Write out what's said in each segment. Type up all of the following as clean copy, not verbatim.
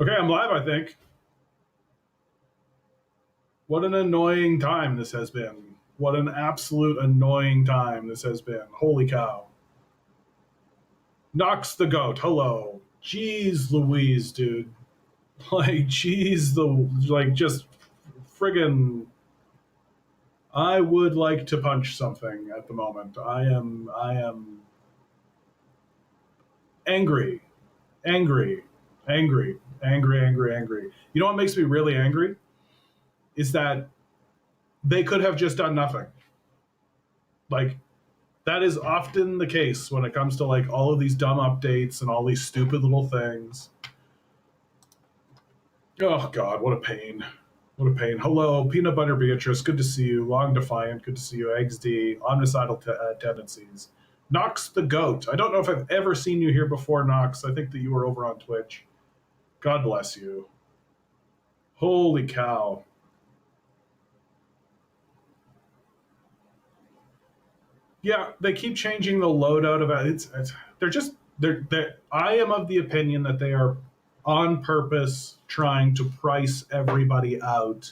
Okay, I'm live, I think. What an annoying time this has been. What an absolute annoying time this has been. Holy cow. Knox the goat, hello. Jeez Louise, dude. Like, jeez, just friggin'. I would like to punch something at the moment. I am angry, angry, angry. You know what makes me really angry? Is that they could have just done nothing. Like, that is often the case when it comes to like all of these dumb updates and all these stupid little things. Oh God, what a pain. What a pain. Hello, Peanut Butter Beatrice, good to see you. Long Defiant, good to see you. Eggs D, Omnicidal Tendencies. Nox the Goat. I don't know if I've ever seen you here before, Nox. I think that you were over on Twitch. God bless you. Holy cow. Yeah, they keep changing the loadout of it. They're I am of the opinion that they are on purpose trying to price everybody out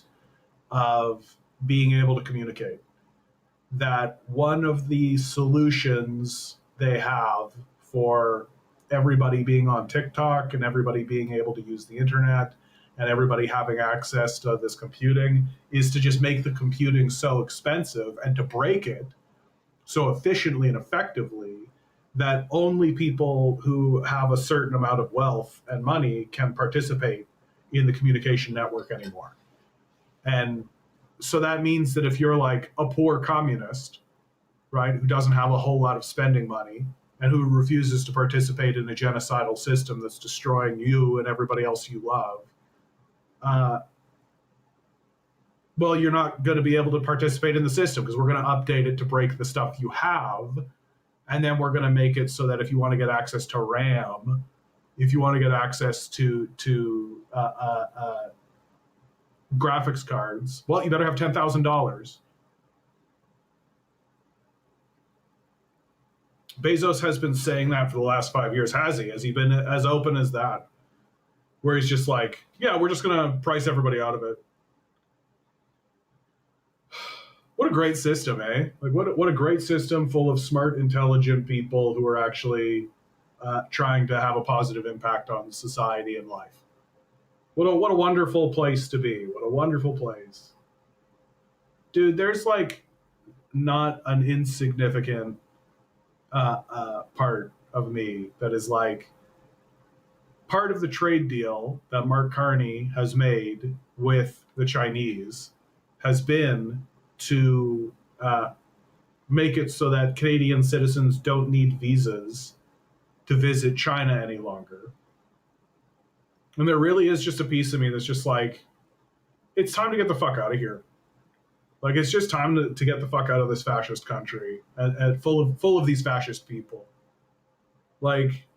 of being able to communicate. That one of the solutions they have for everybody being on TikTok and everybody being able to use the internet and everybody having access to this computing is to just make the computing so expensive and to break it so efficiently and effectively that only people who have a certain amount of wealth and money can participate in the communication network anymore. And so that means that if you're like a poor communist, right, who doesn't have a whole lot of spending money and who refuses to participate in a genocidal system that's destroying you and everybody else you love, well, you're not going to be able to participate in the system because we're going to update it to break the stuff you have. And then we're going to make it so that if you want to get access to RAM, if you want to get access to graphics cards, well, you better have $10,000. Bezos has been saying that for the last 5 years, has he? Has he been as open as that? Where he's just like, yeah, we're just going to price everybody out of it. What a great system, eh? Like, what a great system full of smart, intelligent people who are actually trying to have a positive impact on society and life. What a wonderful place to be. What a wonderful place. Dude, there's like not an insignificant part of me that is like part of the trade deal that Mark Carney has made with the Chinese has been to make it so that Canadian citizens don't need visas to visit China any longer. And there really is just a piece of me that's just like, it's time to get the fuck out of here. Like, it's just time to get the fuck out of this fascist country and full of these fascist people. Like,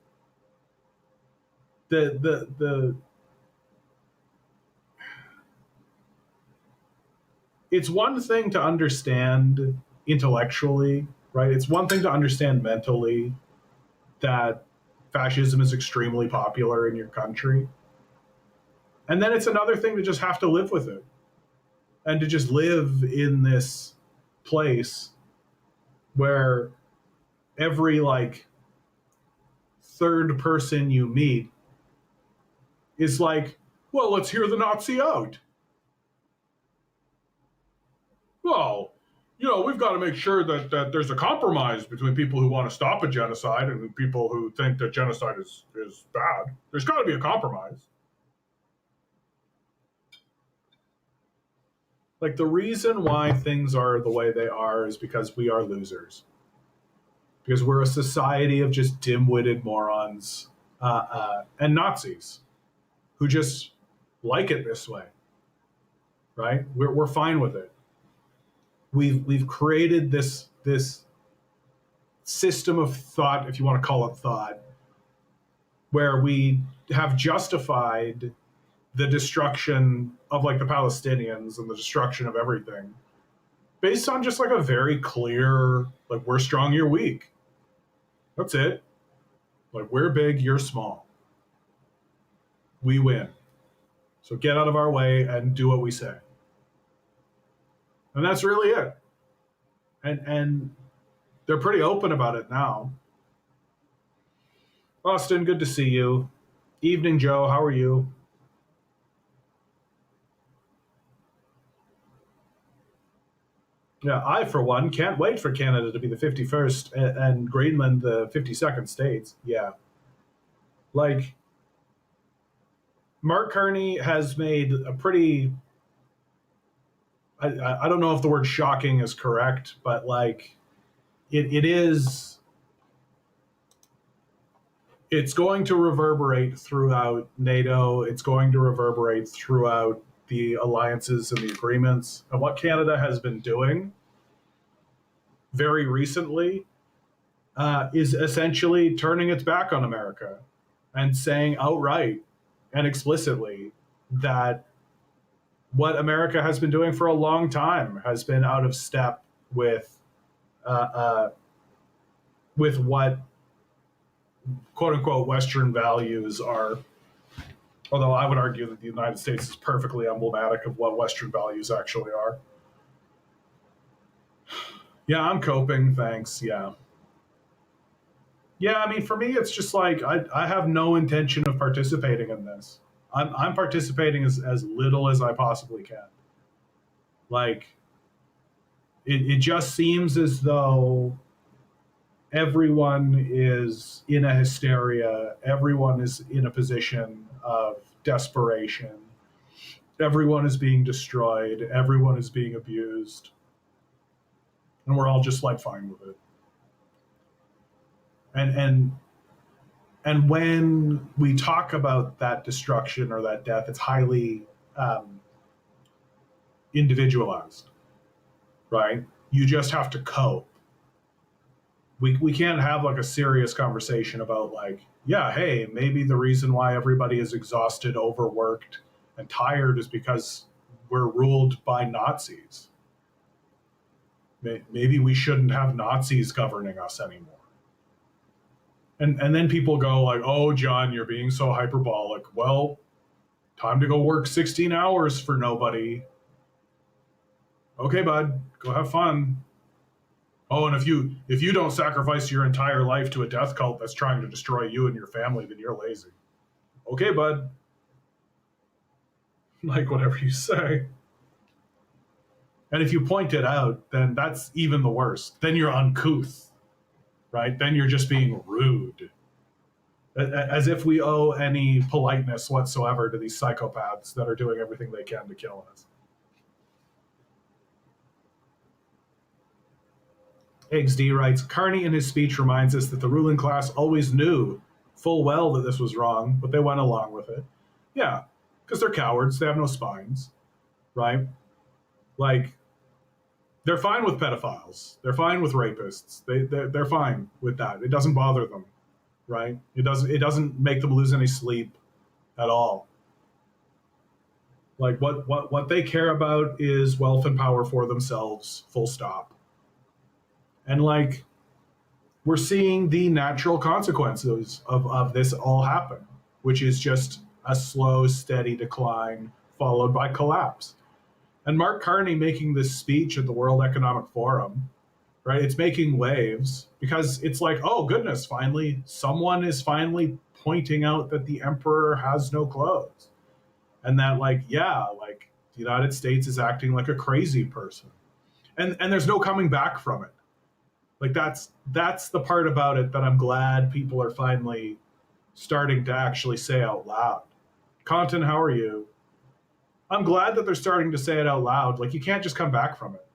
the it's one thing to understand intellectually, right? It's one thing to understand mentally that fascism is extremely popular in your country. And then it's another thing to just have to live with it and to just live in this place where every like third person you meet is like, well, let's hear the Nazi out. Well, you know, we've got to make sure that there's a compromise between people who want to stop a genocide and people who think that genocide is bad. There's got to be a compromise. Like, the reason why things are the way they are is because we are losers. Because we're a society of just dim-witted morons and Nazis who just like it this way, right? We're fine with it. We've created this system of thought, if you want to call it thought, where we have justified the destruction of like the Palestinians and the destruction of everything based on just like a very clear, like, we're strong, you're weak. That's it. Like, we're big, you're small. We win. So get out of our way and do what we say. And that's really it. And they're pretty open about it now. Austin, good to see you. Evening, Joe. How are you? Yeah, I, for one, can't wait for Canada to be the 51st and Greenland the 52nd states. Yeah. Like, Mark Carney has made a pretty, I don't know if the word shocking is correct, but like, it is, it's going to reverberate throughout NATO. It's going to reverberate throughout the alliances and the agreements. And what Canada has been doing very recently is essentially turning its back on America and saying outright and explicitly that what America has been doing for a long time has been out of step uh, uh, with what quote unquote Western values are. Although I would argue that the United States is perfectly emblematic of what Western values actually are. Yeah, I'm coping. Thanks. Yeah. Yeah, I mean, for me, it's just like I have no intention of participating in this. I'm participating as little as I possibly can. Like, it just seems as though everyone is in a hysteria, everyone is in a position of desperation, everyone is being destroyed, everyone is being abused, and we're all just like fine with it. And and when we talk about that destruction or that death, it's highly um, individualized, right? You just have to cope. We can't have like a serious conversation about like, yeah, hey, maybe the reason why everybody is exhausted, overworked, and tired is because we're ruled by Nazis. Maybe we shouldn't have Nazis governing us anymore. And then people go like, oh, John, you're being so hyperbolic. Well, time to go work 16 hours for nobody. Okay, bud, go have fun. Oh, and if you don't sacrifice your entire life to a death cult that's trying to destroy you and your family, then you're lazy. Okay, bud. Like whatever you say. And if you point it out, then that's even the worst. Then you're uncouth, right? Then you're just being rude. As if we owe any politeness whatsoever to these psychopaths that are doing everything they can to kill us. XD writes, Carney in his speech reminds us that the ruling class always knew full well that this was wrong, but they went along with it. Yeah, because they're cowards. They have no spines, right? Like, they're fine with pedophiles. They're fine with rapists. They're fine with that. It doesn't bother them, right? It doesn't make them lose any sleep at all. Like what they care about is wealth and power for themselves, full stop. And like we're seeing the natural consequences of this all happen, which is just a slow, steady decline followed by collapse. And Mark Carney making this speech at the World Economic Forum, right? It's making waves because it's like, oh goodness, finally, someone is finally pointing out that the emperor has no clothes. And that, like, yeah, like the United States is acting like a crazy person. And there's no coming back from it. Like that's the part about it that I'm glad people are finally starting to actually say out loud. Content, how are you? I'm glad that they're starting to say it out loud. Like, you can't just come back from it.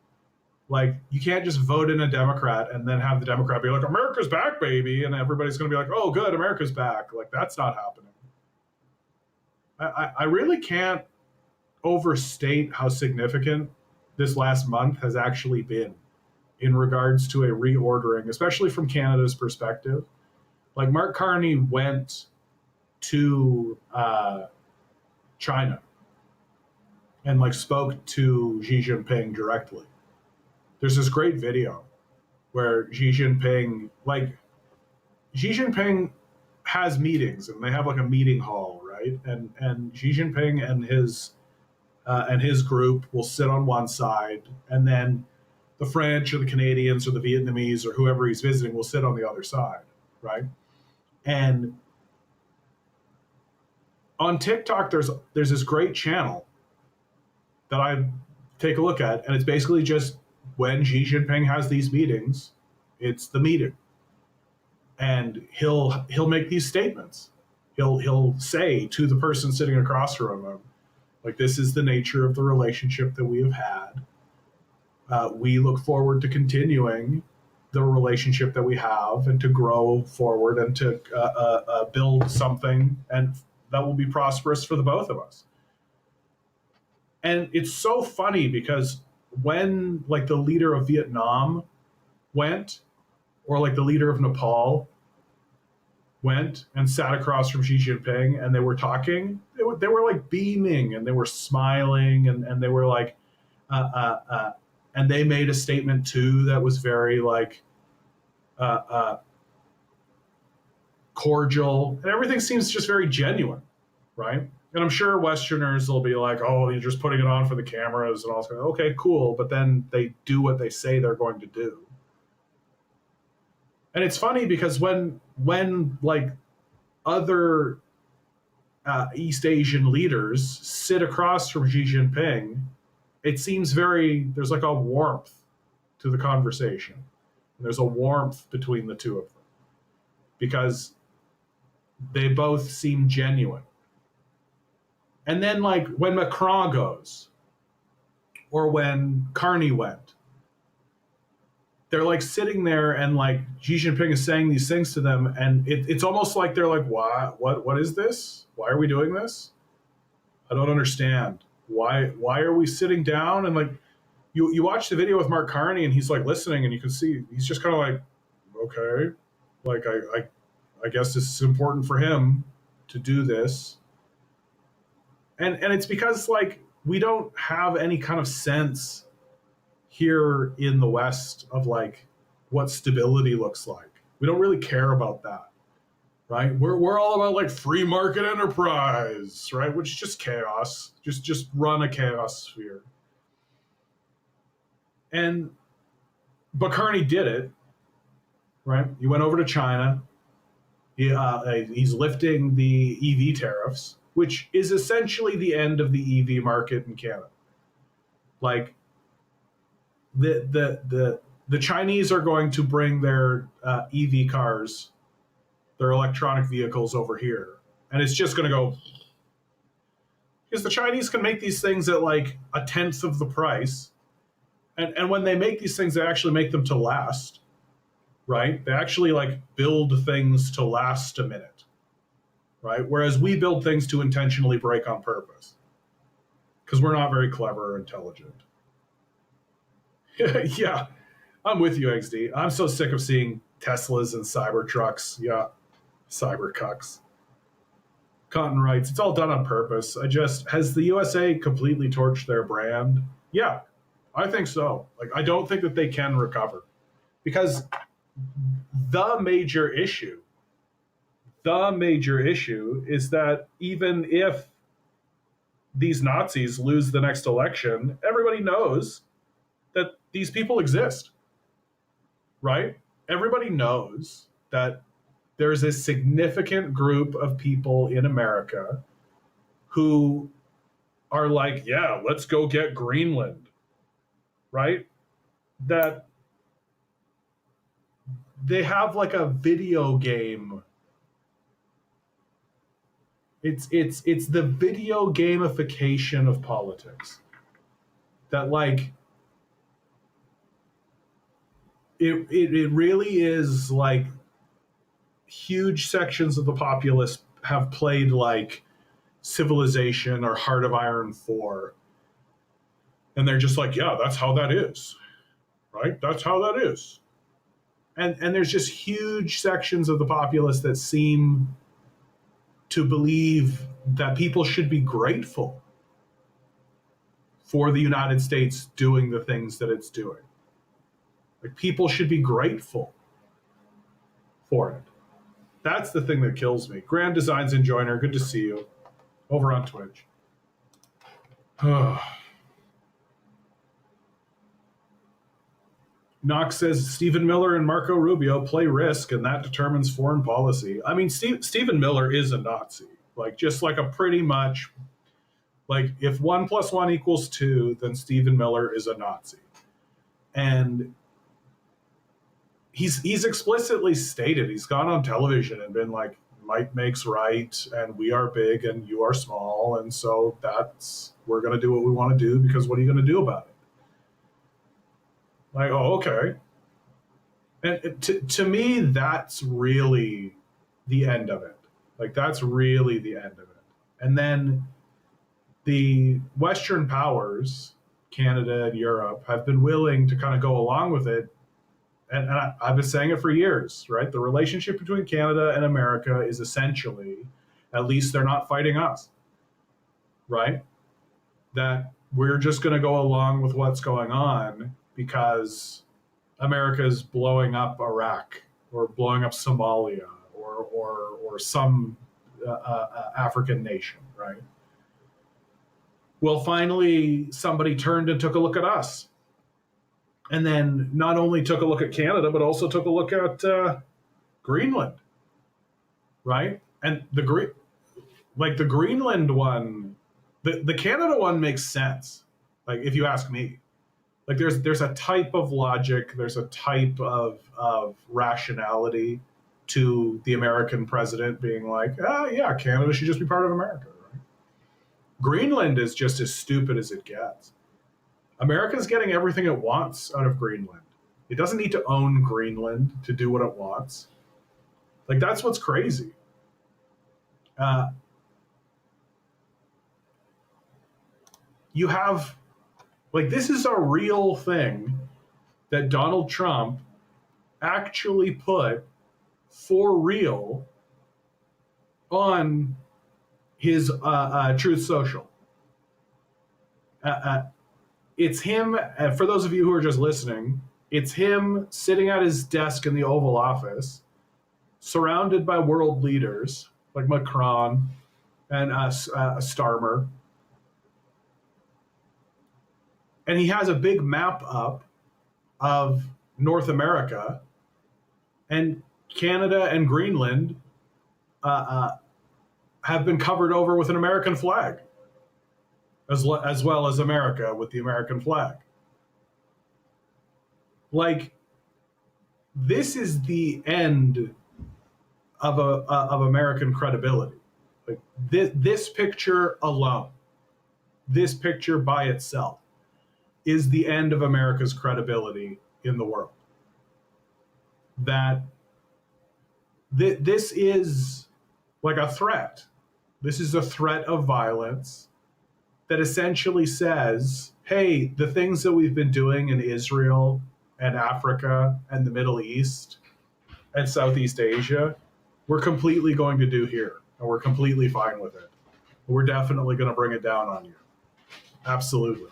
Like, you can't just vote in a Democrat and then have the Democrat be like, America's back, baby. And everybody's going to be like, oh, good, America's back. Like, that's not happening. I really can't overstate how significant this last month has actually been in regards to a reordering, especially from Canada's perspective. Like, Mark Carney went to China and like spoke to Xi Jinping directly. There's this great video where Xi Jinping has meetings, and they have like a meeting hall, right? And Xi Jinping and his group will sit on one side, and then the French or the Canadians or the Vietnamese or whoever he's visiting will sit on the other side, right? And on TikTok, there's this great channel that I take a look at, and it's basically just when Xi Jinping has these meetings, it's the meeting, and he'll make these statements. He'll say to the person sitting across from him, like, this is the nature of the relationship that we have had. We look forward to continuing the relationship that we have and to grow forward and to build something and that will be prosperous for the both of us. And it's so funny because when like the leader of Vietnam went, or like the leader of Nepal went and sat across from Xi Jinping and they were talking, they were like beaming and they were smiling and they were like, and they made a statement too that was very like cordial, and everything seems just very genuine, right? And I'm sure Westerners will be like, "Oh, you're just putting it on for the cameras," and all that. Okay, cool, but then they do what they say they're going to do. And it's funny because when like other East Asian leaders sit across from Xi Jinping, it seems there's like a warmth to the conversation. There's a warmth between the two of them because they both seem genuine. And then like when Macron goes, or when Carney went, they're like sitting there and like Xi Jinping is saying these things to them, and it's almost like they're like, what is this? Why are we doing this? I don't understand. Why are we sitting down? And like you watch the video with Mark Carney and he's like listening, and you can see he's just kind of like, okay, like I guess this is important for him to do this. And it's because like we don't have any kind of sense here in the West of like what stability looks like. We don't really care about that, right? We're all about like free market enterprise, right? Which is just chaos. Just run a chaos sphere. And but Carney did it, right? He went over to China. He's lifting the EV tariffs, which is essentially the end of the EV market in Canada. Like the Chinese are going to bring their EV cars, their electronic vehicles over here, and it's just going to go because the Chinese can make these things at like a tenth of the price, and when they make these things, they actually make them to last. Right? They actually like build things to last a minute, right? Whereas we build things to intentionally break on purpose because we're not very clever or intelligent. Yeah, I'm with you, XD. I'm so sick of seeing Teslas and Cybertrucks. Yeah, Cybercucks. Content rights, it's all done on purpose. Has the USA completely torched their brand? Yeah, I think so. Like, I don't think that they can recover because the major issue is that even if these Nazis lose the next election, everybody knows that these people exist, right? Everybody knows that there's a significant group of people in America who are like, yeah, let's go get Greenland, right? That they have like a video game. It's the video gamification of politics that like it really is like huge sections of the populace have played like Civilization or Heart of Iron 4, and they're just like, yeah, that's how that is, right? That's how that is. And there's just huge sections of the populace that seem to believe that people should be grateful for the United States doing the things that it's doing. Like people should be grateful for it. That's the thing that kills me. Grand Designs and Joiner, good to see you over on Twitch. Knox says Stephen Miller and Marco Rubio play risk, and that determines foreign policy. I mean, Stephen Miller is a Nazi, like just like a pretty much like if 1+1 = 2, then Stephen Miller is a Nazi, and he's explicitly stated, he's gone on television and been like, might makes right, and we are big and you are small, and so that's we're going to do what we want to do because what are you going to do about it? Like, oh, okay. And to me, that's really the end of it. Like, that's really the end of it. And then the Western powers, Canada and Europe, have been willing to kind of go along with it. And I've been saying it for years, right? The relationship between Canada and America is essentially, at least they're not fighting us, right? That we're just going to go along with what's going on because America is blowing up Iraq or blowing up Somalia or some African nation, right? Well, finally, somebody turned and took a look at us. And then not only took a look at Canada, but also took a look at Greenland, right? And the Greenland one, the Canada one makes sense. Like, if you ask me, like there's a type of logic, there's a type of rationality to the American president being like, yeah, Canada should just be part of America, right? Greenland is just as stupid as it gets. America's getting everything it wants out of Greenland. It doesn't need to own Greenland to do what it wants. Like, that's what's crazy. You have, like, this is a real thing that Donald Trump actually put for real on his Truth Social. It's him, for those of you who are just listening, it's him sitting at his desk in the Oval Office, surrounded by world leaders like Macron and Starmer. And he has a big map up of North America, and Canada and Greenland have been covered over with an American flag, as well as America with the American flag. Like, this is the end of American credibility. Like, this picture alone, this picture by itself, is the end of America's credibility in the world. That this is like a threat. This is a threat of violence that essentially says, hey, the things that we've been doing in Israel and Africa and the Middle East and Southeast Asia, we're completely going to do here. And we're completely fine with it. We're definitely going to bring it down on you. Absolutely.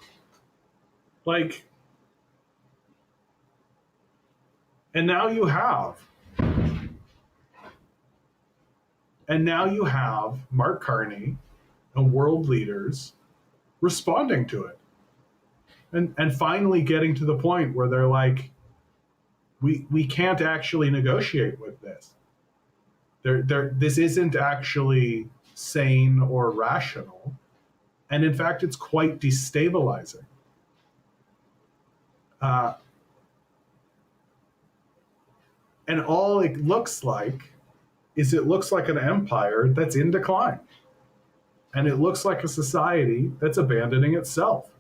Like, and now you have Mark Carney and world leaders responding to it, and finally getting to the point where they're like, we can't actually negotiate with this. This isn't actually sane or rational, and in fact, it's quite destabilizing. And all it looks like is an empire that's in decline. And it looks like a society that's abandoning itself.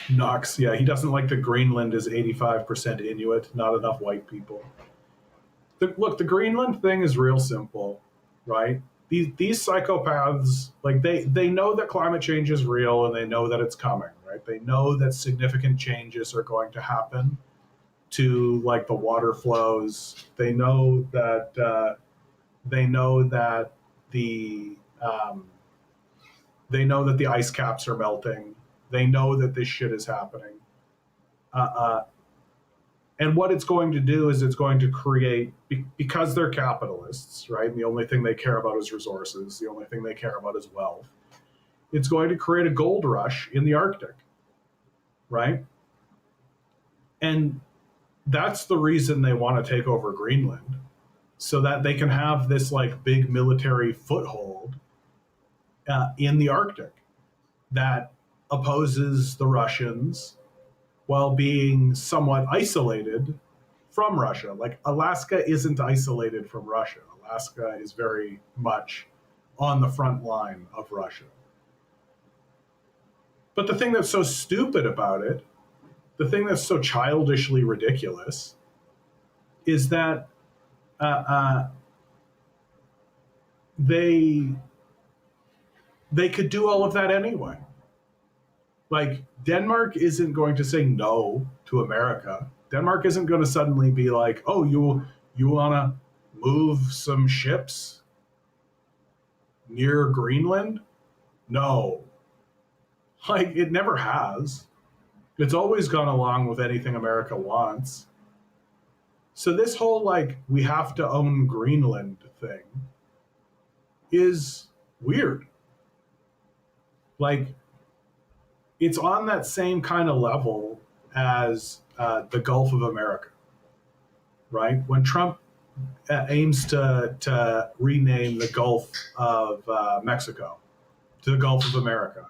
Knox, yeah, he doesn't like that Greenland is 85% Inuit, not enough white people. Look, the Greenland thing is real simple, right? These psychopaths, like, they know that climate change is real and they know that it's coming, right? They know that significant changes are going to happen to, like, the water flows. They know that the ice caps are melting. They know that this shit is happening. And what it's going to do is it's going to create, because they're capitalists, right? And the only thing they care about is resources. The only thing they care about is wealth. It's going to create a gold rush in the Arctic, right? And that's the reason they want to take over Greenland, so that they can have this like big military foothold in the Arctic that opposes the Russians while being somewhat isolated from Russia. Like Alaska isn't isolated from Russia. Alaska is very much on the front line of Russia. But the thing that's so stupid about it, the thing that's so childishly ridiculous, is that uh, uh, they could do all of that anyway. Like Denmark isn't going to say no to America. Denmark isn't going to suddenly be like, "Oh, you want to move some ships near Greenland?" No. Like it never has. It's always gone along with anything America wants. So this whole like we have to own Greenland thing is weird. Like it's on that same kind of level as the Gulf of America, right? When Trump aims to rename the Gulf of Mexico to the Gulf of America,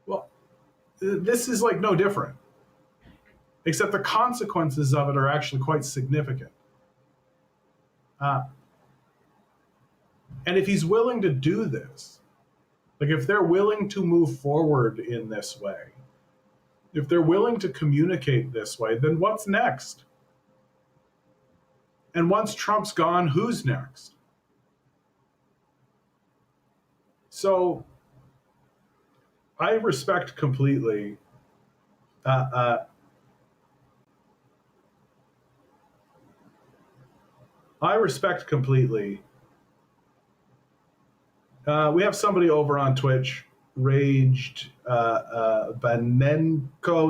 well, this is like no different, except the consequences of it are actually quite significant. And if he's willing to do this, like if they're willing to move forward in this way, if they're willing to communicate this way, then what's next? And once Trump's gone, who's next? So I respect completely I respect completely. We have somebody over on Twitch, Raged Banenko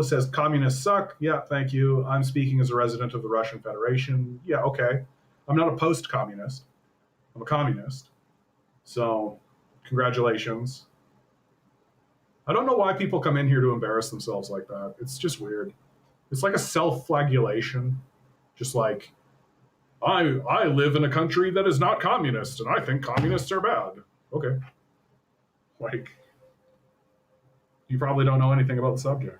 says, communists suck. Yeah, thank you. I'm speaking as a resident of the Russian Federation. Yeah, okay. I'm not a post-communist. I'm a communist. So, congratulations. I don't know why people come in here to embarrass themselves like that. It's just weird. It's like a self-flagellation. Just like, I live in a country that is not communist, and I think communists are bad. Okay. Like, you probably don't know anything about the subject.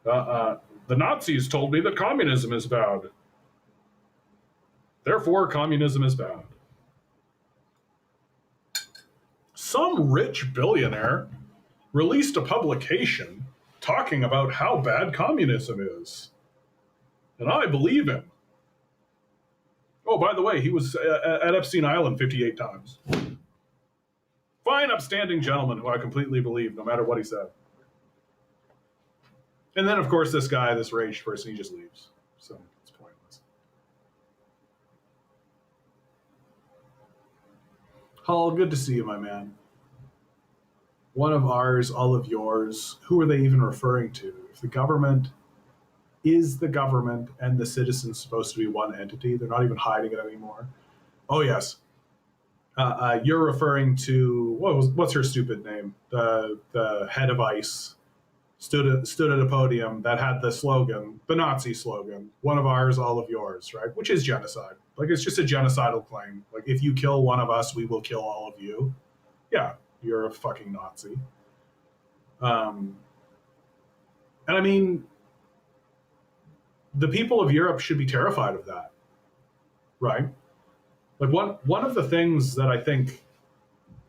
The Nazis told me that communism is bad. Therefore, communism is bad. Some rich billionaire released a publication talking about how bad communism is. And I believe him. Oh, by the way, he was at Epstein Island 58 times. Fine, upstanding gentleman who I completely believe, no matter what he said. And then, of course, this guy, this raged person, he just leaves. So it's pointless. Hull, good to see you, my man. One of ours, all of yours. Who are they even referring to? If the government is the government and the citizens supposed to be one entity, they're not even hiding it anymore. Oh, yes. You're referring to, what's her stupid name? The head of ICE stood at a podium that had the slogan, the Nazi slogan, one of ours, all of yours, right? Which is genocide. Like, it's just a genocidal claim. Like, if you kill one of us, we will kill all of you. Yeah, you're a fucking Nazi. And I mean, the people of Europe should be terrified of that, right? Like one of the things that I think,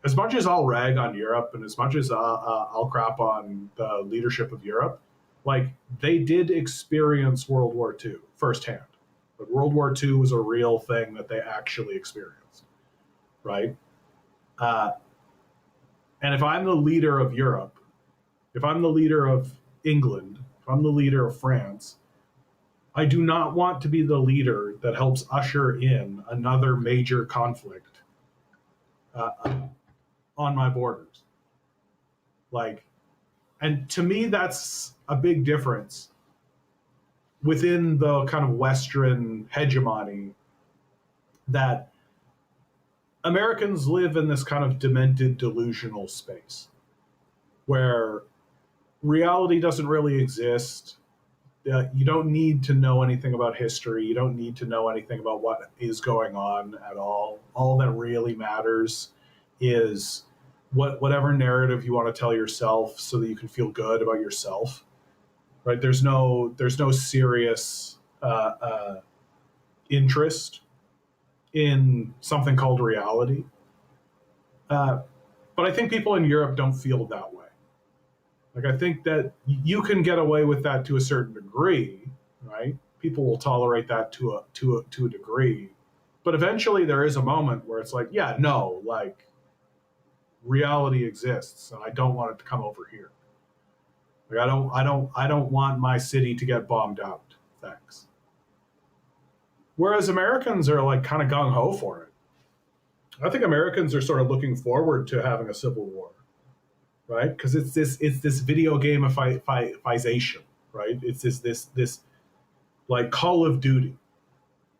as much as I'll rag on Europe and as much as I'll crap on the leadership of Europe, like they did experience World War II firsthand. But World War II was a real thing that they actually experienced, right? And if I'm the leader of Europe, if I'm the leader of England, if I'm the leader of France, I do not want to be the leader that helps usher in another major conflict on my borders. Like, and to me, that's a big difference within the kind of Western hegemony that Americans live in this kind of demented, delusional space where reality doesn't really exist. You don't need to know anything about history. You don't need to know anything about what is going on at all. All that really matters is whatever narrative you want to tell yourself so that you can feel good about yourself. Right? There's no serious interest in something called reality. But I think people in Europe don't feel that way. Like I think that you can get away with that to a certain degree, right? People will tolerate that to a degree, but eventually there is a moment where it's like, yeah, no, like reality exists, and I don't want it to come over here. Like I don't want my city to get bombed out. Thanks. Whereas Americans are like kind of gung ho for it. I think Americans are sort of looking forward to having a civil war, right? Because it's this video gamification, right? It's this like Call of Duty.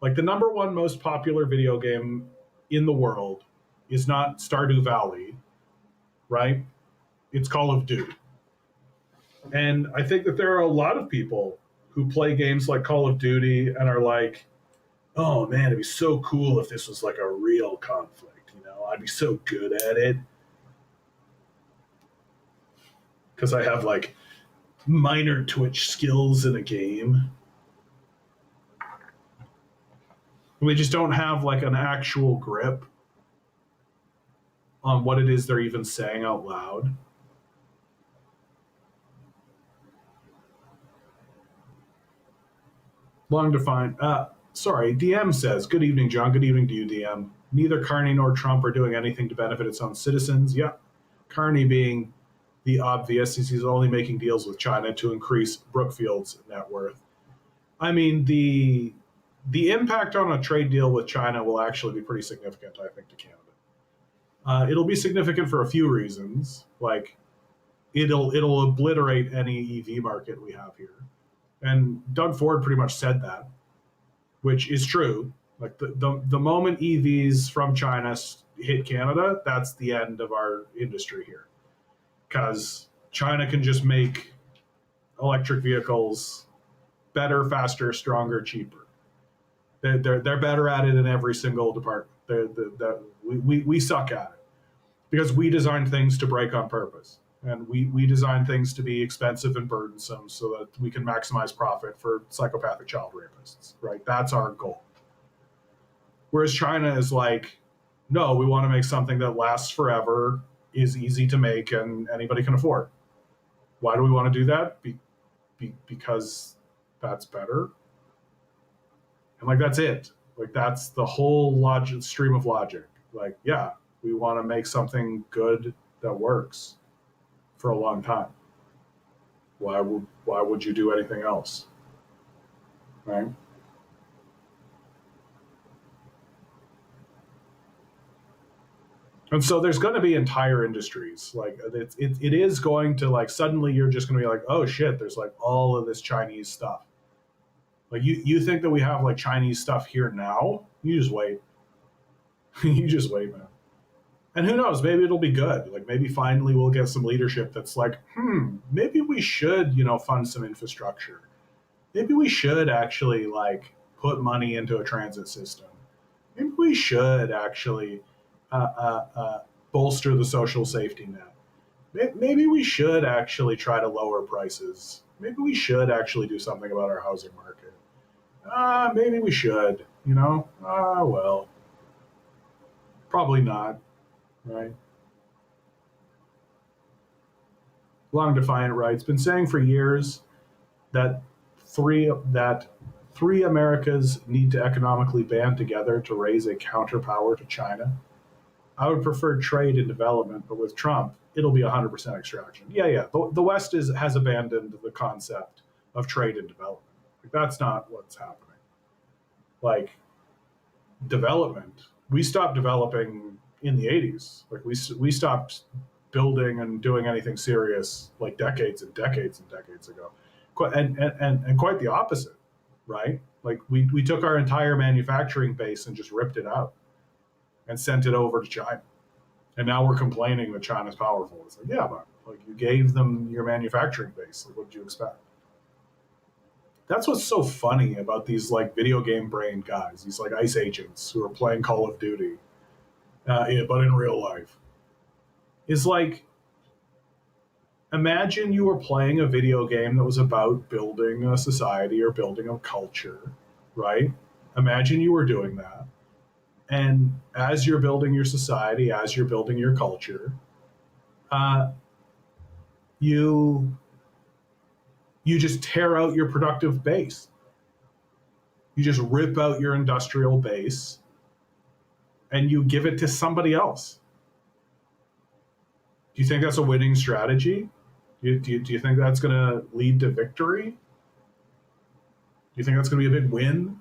Like the number one most popular video game in the world is not Stardew Valley, right? It's Call of Duty. And I think that there are a lot of people who play games like Call of Duty and are like, oh man, it'd be so cool if this was like a real conflict, you know? I'd be so good at it. Because I have like minor Twitch skills in a game. We just don't have like an actual grip on what it is they're even saying out loud. Long defined. Sorry, DM says, good evening, John. Good evening to you, DM. Neither Carney nor Trump are doing anything to benefit its own citizens. Yeah. Carney being the obvious, he's only making deals with China to increase Brookfield's net worth. I mean, the impact on a trade deal with China will actually be pretty significant, I think, to Canada. It'll be significant for a few reasons. Like, it'll obliterate any EV market we have here. And Doug Ford pretty much said that, which is true. Like the moment EVs from China hit Canada, that's the end of our industry here, because China can just make electric vehicles better, faster, stronger, cheaper. They're better at it in every single department. We suck at it because we design things to break on purpose. And we design things to be expensive and burdensome so that we can maximize profit for psychopathic child rapists, right? That's our goal. Whereas China is like, no, we want to make something that lasts forever, is easy to make, and anybody can afford. Why do we want to do that? Because that's better. And like, that's it. Like, that's the whole stream of logic. Like, yeah, we want to make something good that works for a long time. Why would you do anything else? Right? And so there's going to be entire industries like it is going to like suddenly you're just going to be like, oh shit, there's like all of this Chinese stuff. Like you think that we have like Chinese stuff here now? You just wait. You just wait, man. And who knows? Maybe it'll be good. Like maybe finally we'll get some leadership that's like, maybe we should, fund some infrastructure. Maybe we should actually like put money into a transit system. Maybe we should actually bolster the social safety net. Maybe we should actually try to lower prices. Maybe we should actually do something about our housing market. Maybe we should, well, probably not. Right. Long Defiant writes, been saying for years that three Americas need to economically band together to raise a counterpower to China. I would prefer trade and development, but with Trump, it'll be 100% extraction. Yeah. The West has abandoned the concept of trade and development. Like, that's not what's happening. Like, development, we stopped developing in the 80s. Like we stopped building and doing anything serious like decades and decades and decades ago. And quite the opposite. right? Like we took our entire manufacturing base and just ripped it out and sent it over to China. And now we're complaining that China's powerful. It's like, yeah, but like you gave them your manufacturing base. Like, what did you expect? That's what's so funny about these like video game brain guys, these like ICE agents who are playing Call of Duty, but in real life. Is like, imagine you were playing a video game that was about building a society or building a culture, right? Imagine you were doing that. And as you're building your society, as you're building your culture, uh, you you just tear out your productive base. You just rip out your industrial base and you give it to somebody else. Do you think that's a winning strategy? Do you think that's going to lead to victory? Do you think that's going to be a big win?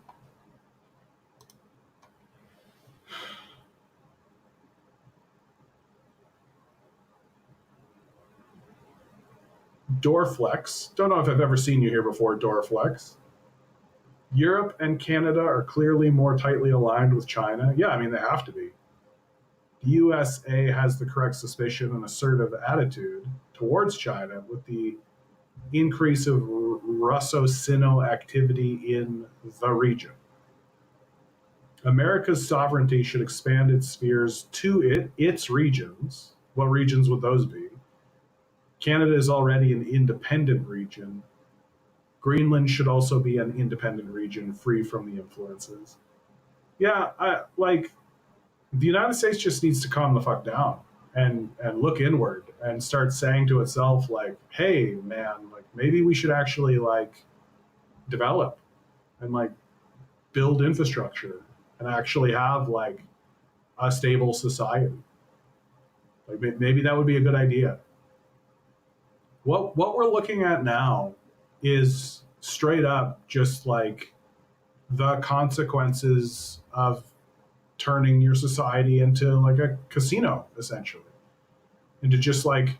Dorflex. Don't know if I've ever seen you here before, Dorflex. Europe and Canada are clearly more tightly aligned with China. Yeah, I mean, they have to be. The USA has the correct suspicion and assertive attitude towards China with the increase of Russo-Sino activity in the region. America's sovereignty should expand its spheres to its regions. What regions would those be? Canada is already an independent region. Greenland should also be an independent region, free from the influences. Yeah, like the United States just needs to calm the fuck down and look inward and start saying to itself like, hey man, like maybe we should actually like develop and like build infrastructure and actually have like a stable society. Like maybe that would be a good idea. What we're looking at now is straight up just like the consequences of turning your society into like a casino, essentially, into just like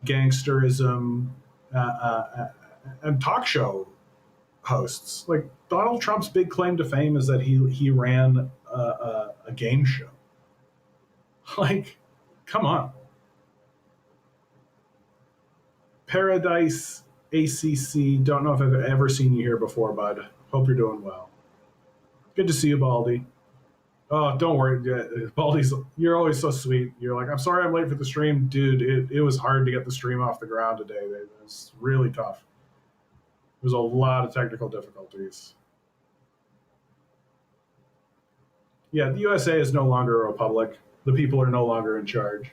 gangsterism and talk show hosts. Like Donald Trump's big claim to fame is that he ran a game show. Like, come on. Paradise ACC. Don't know if I've ever seen you here before, bud. Hope you're doing well. Good to see you, Baldy. Oh, don't worry, Baldy's. You're always so sweet. You're like, I'm sorry I'm late for the stream, dude. It was hard to get the stream off the ground today. It was really tough. There's a lot of technical difficulties. Yeah, the USA is no longer a republic. The people are no longer in charge.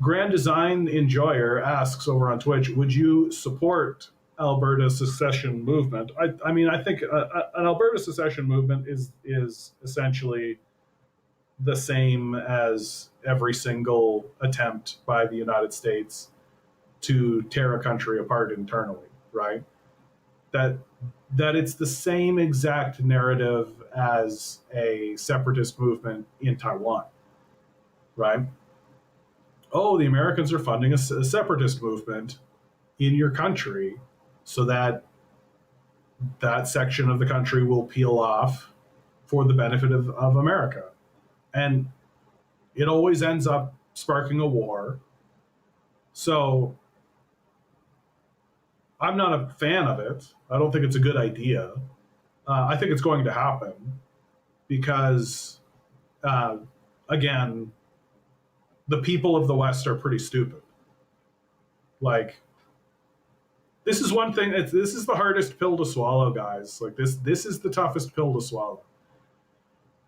Grand Design Enjoyer asks over on Twitch, would you support Alberta's secession movement? I mean, I think an Alberta secession movement is essentially the same as every single attempt by the United States to tear a country apart internally, right? That it's the same exact narrative as a separatist movement in Taiwan, right? Oh, the Americans are funding a separatist movement in your country so that that section of the country will peel off for the benefit of America. And it always ends up sparking a war. So I'm not a fan of it. I don't think it's a good idea. I think it's going to happen because, again, the people of the West are pretty stupid. Like, this is one thing. This is the hardest pill to swallow, guys. Like this is the toughest pill to swallow.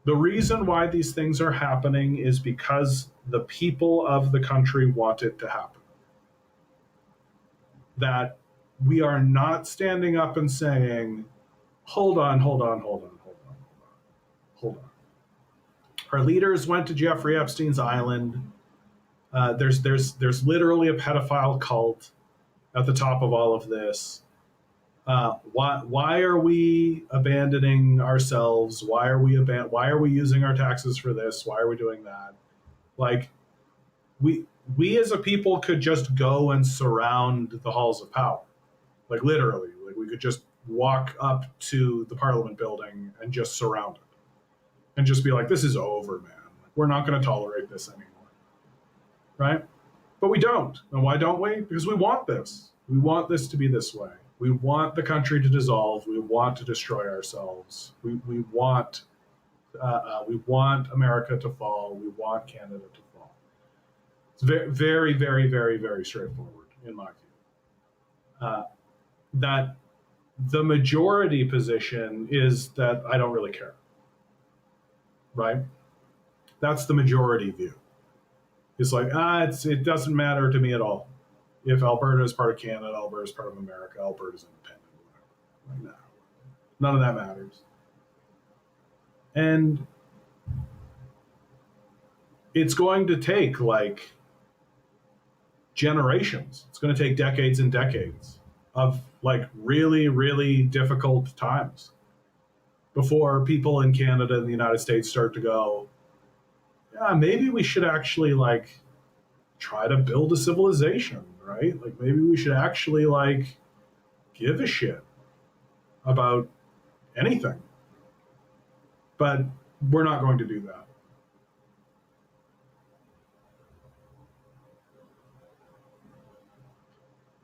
The reason why these things are happening is because the people of the country want it to happen. That we are not standing up and saying, hold on. Our leaders went to Jeffrey Epstein's island. There's literally a pedophile cult at the top of all of this. Why are we abandoning ourselves? Why are we using our taxes for this? Why are we doing that? Like, we as a people could just go and surround the halls of power, like literally. Like we could just walk up to the Parliament building and just surround it and just be like, "This is over, man. We're not going to tolerate this anymore." Right? But we don't. And why don't we? Because we want this. We want this to be this way. We want the country to dissolve. We want to destroy ourselves. We want America to fall. We want Canada to fall. It's very, very, very, very, very straightforward in my view. That the majority position is that I don't really care. Right? That's the majority view. It's like, it doesn't matter to me at all. If Alberta is part of Canada, Alberta is part of America, Alberta is independent, whatever. Like, no, none of that matters. And it's going to take like generations. It's going to take decades and decades of like really, really difficult times before people in Canada and the United States start to go, yeah, maybe we should actually like try to build a civilization, right? Like maybe we should actually like give a shit about anything. But we're not going to do that.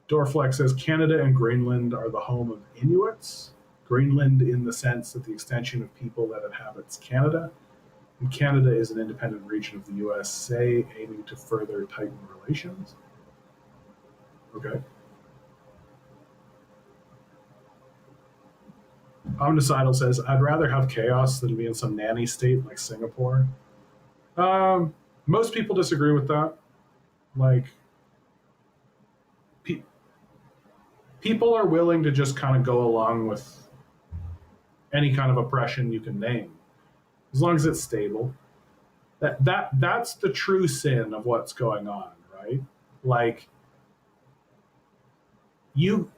Dorflex says Canada and Greenland are the home of Inuits. Greenland in the sense that the extension of people that inhabits Canada. And Canada is an independent region of the USA aiming to further tighten relations. Okay. Omnicidal says, I'd rather have chaos than be in some nanny state like Singapore. Most people disagree with that. Like, people are willing to just kind of go along with any kind of oppression you can name, as long as it's stable. That's the true sin of what's going on, right? Like, you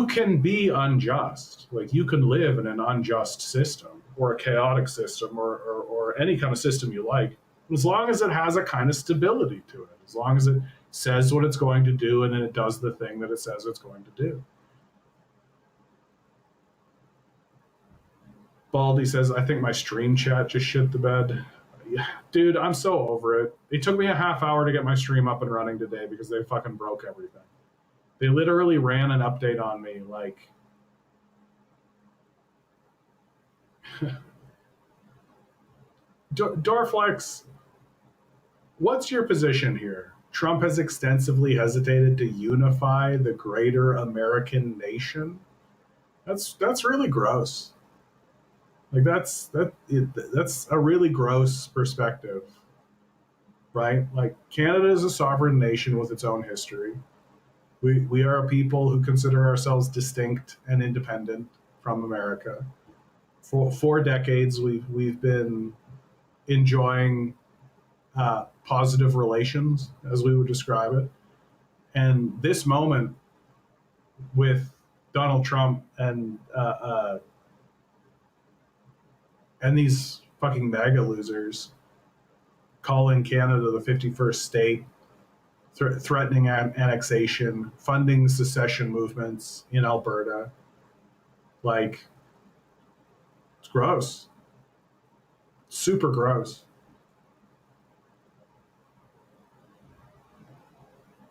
can be unjust. Like you can live in an unjust system or a chaotic system or any kind of system you like, as long as it has a kind of stability to it, as long as it says what it's going to do and then it does the thing that it says it's going to do. Baldy says, I think my stream chat just shit the bed. Yeah, dude, I'm so over it. It took me a half hour to get my stream up and running today because they fucking broke everything. They literally ran an update on me like Dorflex, what's your position here? Trump has extensively hesitated to unify the greater American nation. That's really gross. Like that's a really gross perspective, right? Like Canada is a sovereign nation with its own history. We are a people who consider ourselves distinct and independent from America. For 4 decades, we've been enjoying positive relations, as we would describe it. And this moment with Donald Trump and these fucking MAGA losers calling Canada the 51st state, threatening annexation, funding secession movements in Alberta. Like, it's gross. Super gross.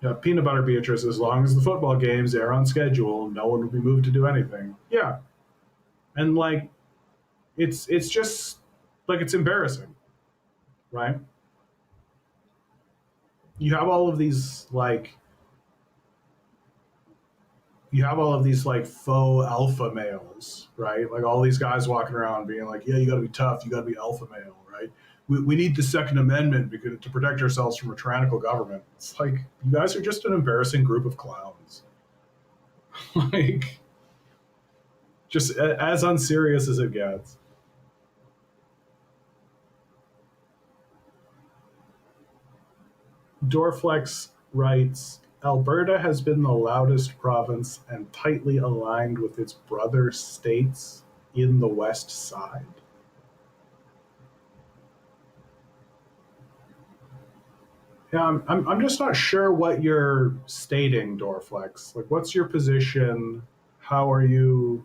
Yeah, Peanut Butter Beatrice, as long as the football games are on schedule, no one will be moved to do anything. Yeah. And like, it's just like, it's embarrassing, right? You have all of these like faux alpha males, right? Like all these guys walking around being like, yeah, you got to be tough, you got to be alpha male, right? We need the Second Amendment because to protect ourselves from a tyrannical government. It's like, you guys are just an embarrassing group of clowns. Like, just as unserious as it gets. Dorflex writes, Alberta has been the loudest province and tightly aligned with its brother states in the West Side. Yeah, I'm just not sure what you're stating, Dorflex. Like, what's your position? How are you?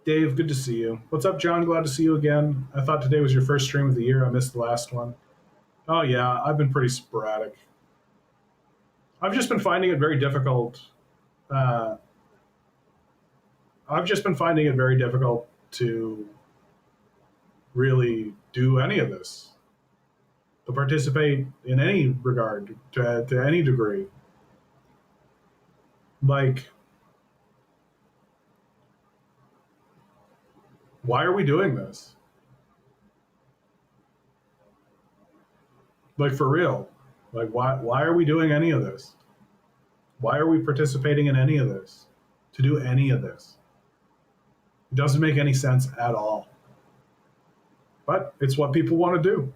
Dave, good to see you. What's up, John? Glad to see you again. I thought today was your first stream of the year. I missed the last one. Oh, yeah, I've been pretty sporadic. I've just been finding it very difficult. Uh, I've just been finding it very difficult to really do any of this, to participate in any regard, to any degree. Like, why are we doing this? Like, for real. Like, why are we doing any of this? Why are we participating in any of this? To do any of this? It doesn't make any sense at all. But it's what people want to do,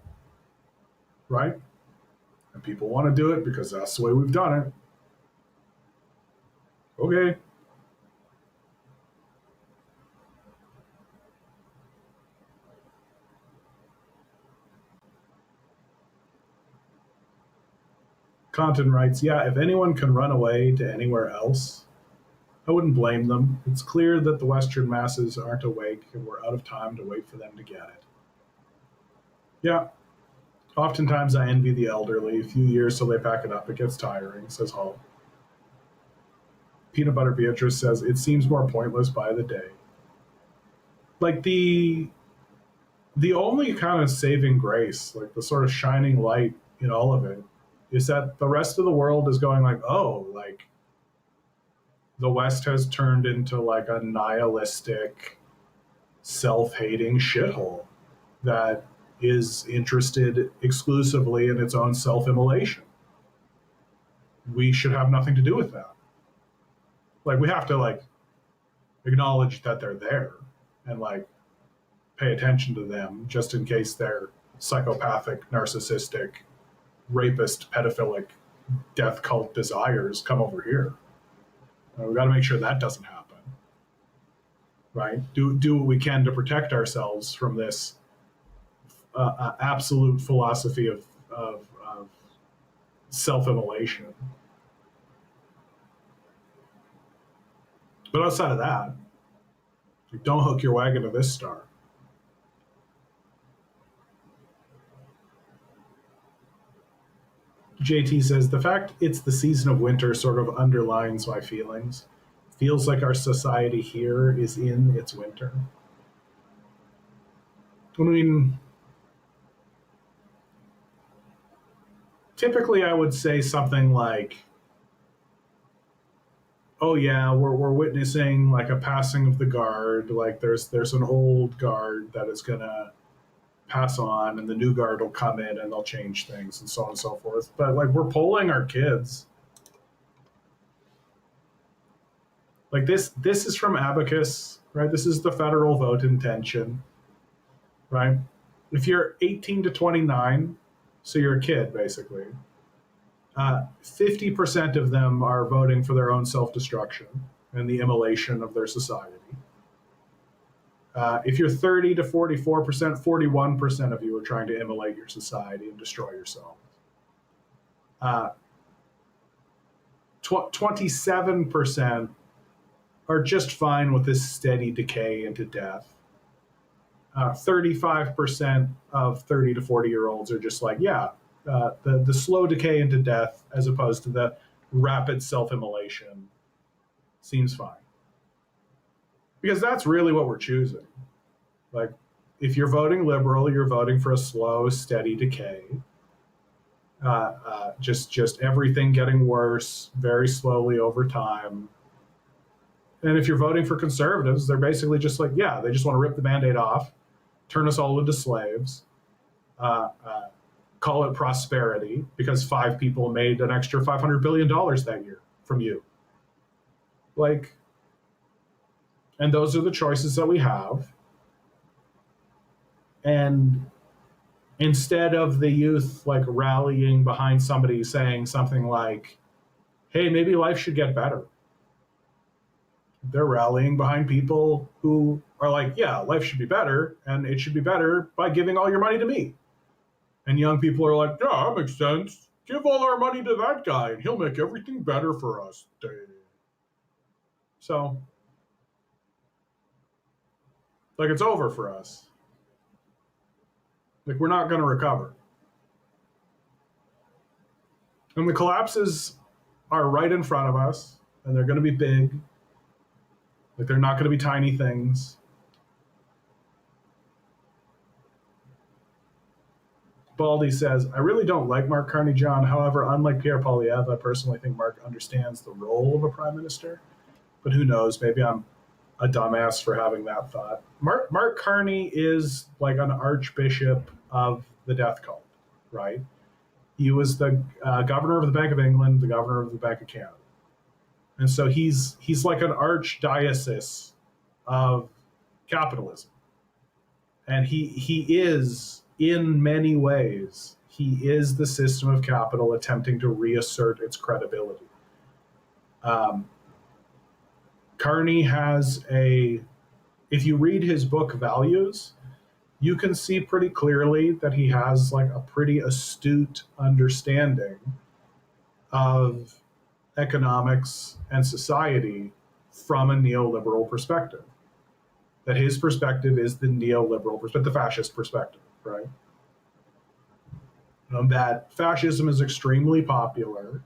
right? And people want to do it because that's the way we've done it. Okay. Content writes, yeah, if anyone can run away to anywhere else, I wouldn't blame them. It's clear that the Western masses aren't awake and we're out of time to wait for them to get it. Yeah, oftentimes I envy the elderly. A few years till they pack it up. It gets tiring, says Hall. Peanut Butter Beatrice says, it seems more pointless by the day. Like the only kind of saving grace, like the sort of shining light in all of it, is that the rest of the world is going like, oh, like the West has turned into like a nihilistic, self-hating shithole that is interested exclusively in its own self-immolation. We should have nothing to do with that. Like we have to like acknowledge that they're there and like pay attention to them just in case they're psychopathic, narcissistic, rapist, pedophilic, death cult desires come over here. We got to make sure that doesn't happen, right? Do what we can to protect ourselves from this absolute philosophy of self-immolation. But outside of that, don't hook your wagon to this star. JT says, the fact it's the season of winter sort of underlines my feelings. Feels like our society here is in its winter. I mean, typically I would say something like, oh yeah, we're witnessing like a passing of the guard. Like there's an old guard that is gonna pass on, and the new guard will come in and they'll change things, and so on and so forth. But like we're polling our kids. Like this is from Abacus, right? This is the federal vote intention, right? If you're 18 to 29, so you're a kid basically. 50% of them are voting for their own self-destruction and the immolation of their society. If you're 30 to 44%, 41% of you are trying to immolate your society and destroy yourself. 27% are just fine with this steady decay into death. 35% of 30 to 40-year-olds are just like, yeah, the slow decay into death as opposed to the rapid self-immolation seems fine. Because that's really what we're choosing. Like, if you're voting liberal, you're voting for a slow, steady decay. Just everything getting worse very slowly over time. And if you're voting for conservatives, they're basically just like, yeah, they just want to rip the Band-Aid off, turn us all into slaves, call it prosperity because 5 people made an extra $500 billion that year from you. Like, and those are the choices that we have. And instead of the youth like rallying behind somebody saying something like, hey, maybe life should get better, they're rallying behind people who are like, yeah, life should be better, and it should be better by giving all your money to me. And young people are like, yeah, that makes sense. Give all our money to that guy, and he'll make everything better for us. So Like it's over for us. Like we're not going to recover. And the collapses are right in front of us, and they're going to be big. Like they're not going to be tiny things. Baldy says, I really don't like Mark Carney, John. However, unlike Pierre Poilievre, I personally think Mark understands the role of a prime minister. But who knows? Maybe I'm a dumbass for having that thought. Mark Carney is like an archbishop of the death cult, right? He was the governor of the Bank of England, the governor of the Bank of Canada, and so he's like an archdiocese of capitalism, and he is in many ways he is the system of capital attempting to reassert its credibility. Carney has if you read his book Values, you can see pretty clearly that he has like a pretty astute understanding of economics and society from a neoliberal perspective. That his perspective is the neoliberal perspective, the fascist perspective, right? That fascism is extremely popular.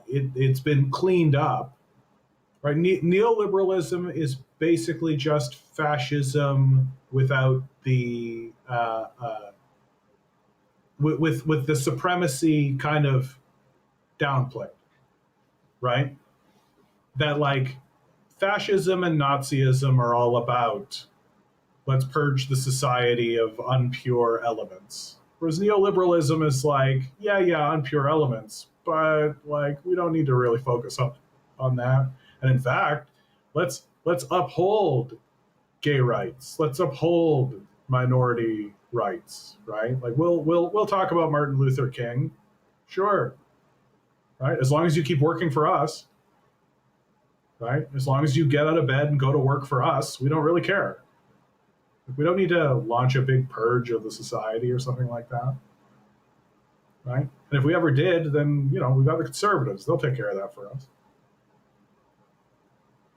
It's been cleaned up, right? Neoliberalism is basically just fascism without the with the supremacy kind of downplayed, right? That like fascism and Nazism are all about let's purge the society of unpure elements. Whereas neoliberalism is like, yeah, unpure elements, but like we don't need to really focus on that. And in fact, let's uphold gay rights. Let's uphold minority rights, right? Like we'll talk about Martin Luther King, sure, right? As long as you keep working for us, right? As long as you get out of bed and go to work for us, we don't really care. We don't need to launch a big purge of the society or something like that, right? And if we ever did, then we've got the conservatives; they'll take care of that for us.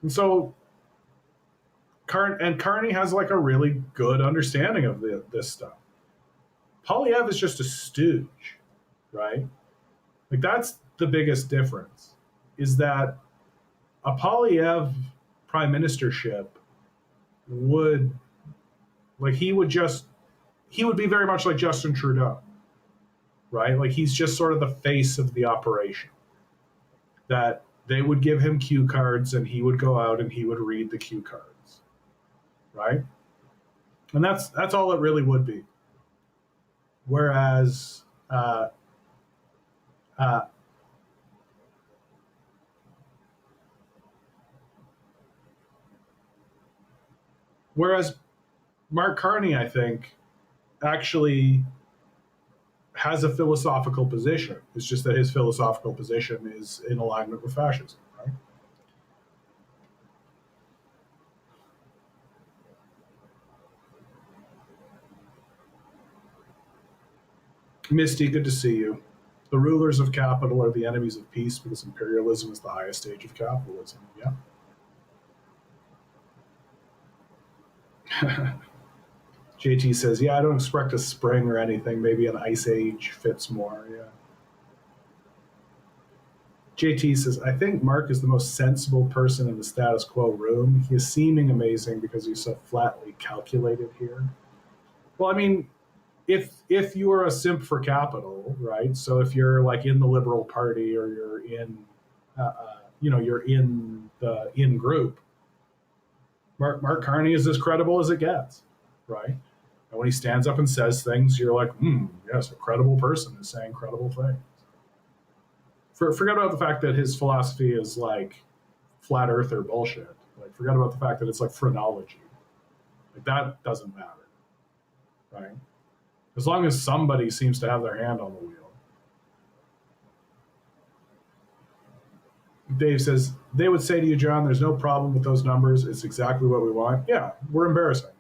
And so, Carney has like a really good understanding of this stuff. Poilievre is just a stooge, right? Like that's the biggest difference, is that a Poilievre prime ministership would he would be very much like Justin Trudeau, right? Like he's just sort of the face of the operation. That they would give him cue cards and he would go out and he would read the cue cards, right? And that's all it really would be. Whereas Mark Carney, I think, actually has a philosophical position. It's just that his philosophical position is in alignment with fascism, right? Misty, good to see you. The rulers of capital are the enemies of peace because imperialism is the highest stage of capitalism. Yeah. JT says, yeah, I don't expect a spring or anything. Maybe an ice age fits more. Yeah. JT says, I think Mark is the most sensible person in the status quo room. He is seeming amazing because he's so flatly calculated here. Well, I mean, if you are a simp for capital, right? So if you're like in the Liberal Party or you're in, you're in the in group, Mark Carney is as credible as it gets, right? And when he stands up and says things, you're like, yes, a credible person is saying credible things. Forget about the fact that his philosophy is like flat earther bullshit. Like, forget about the fact that it's like phrenology. Like, that doesn't matter, right? As long as somebody seems to have their hand on the wheel. Dave says, they would say to you, John, there's no problem with those numbers. It's exactly what we want. Yeah, we're embarrassing.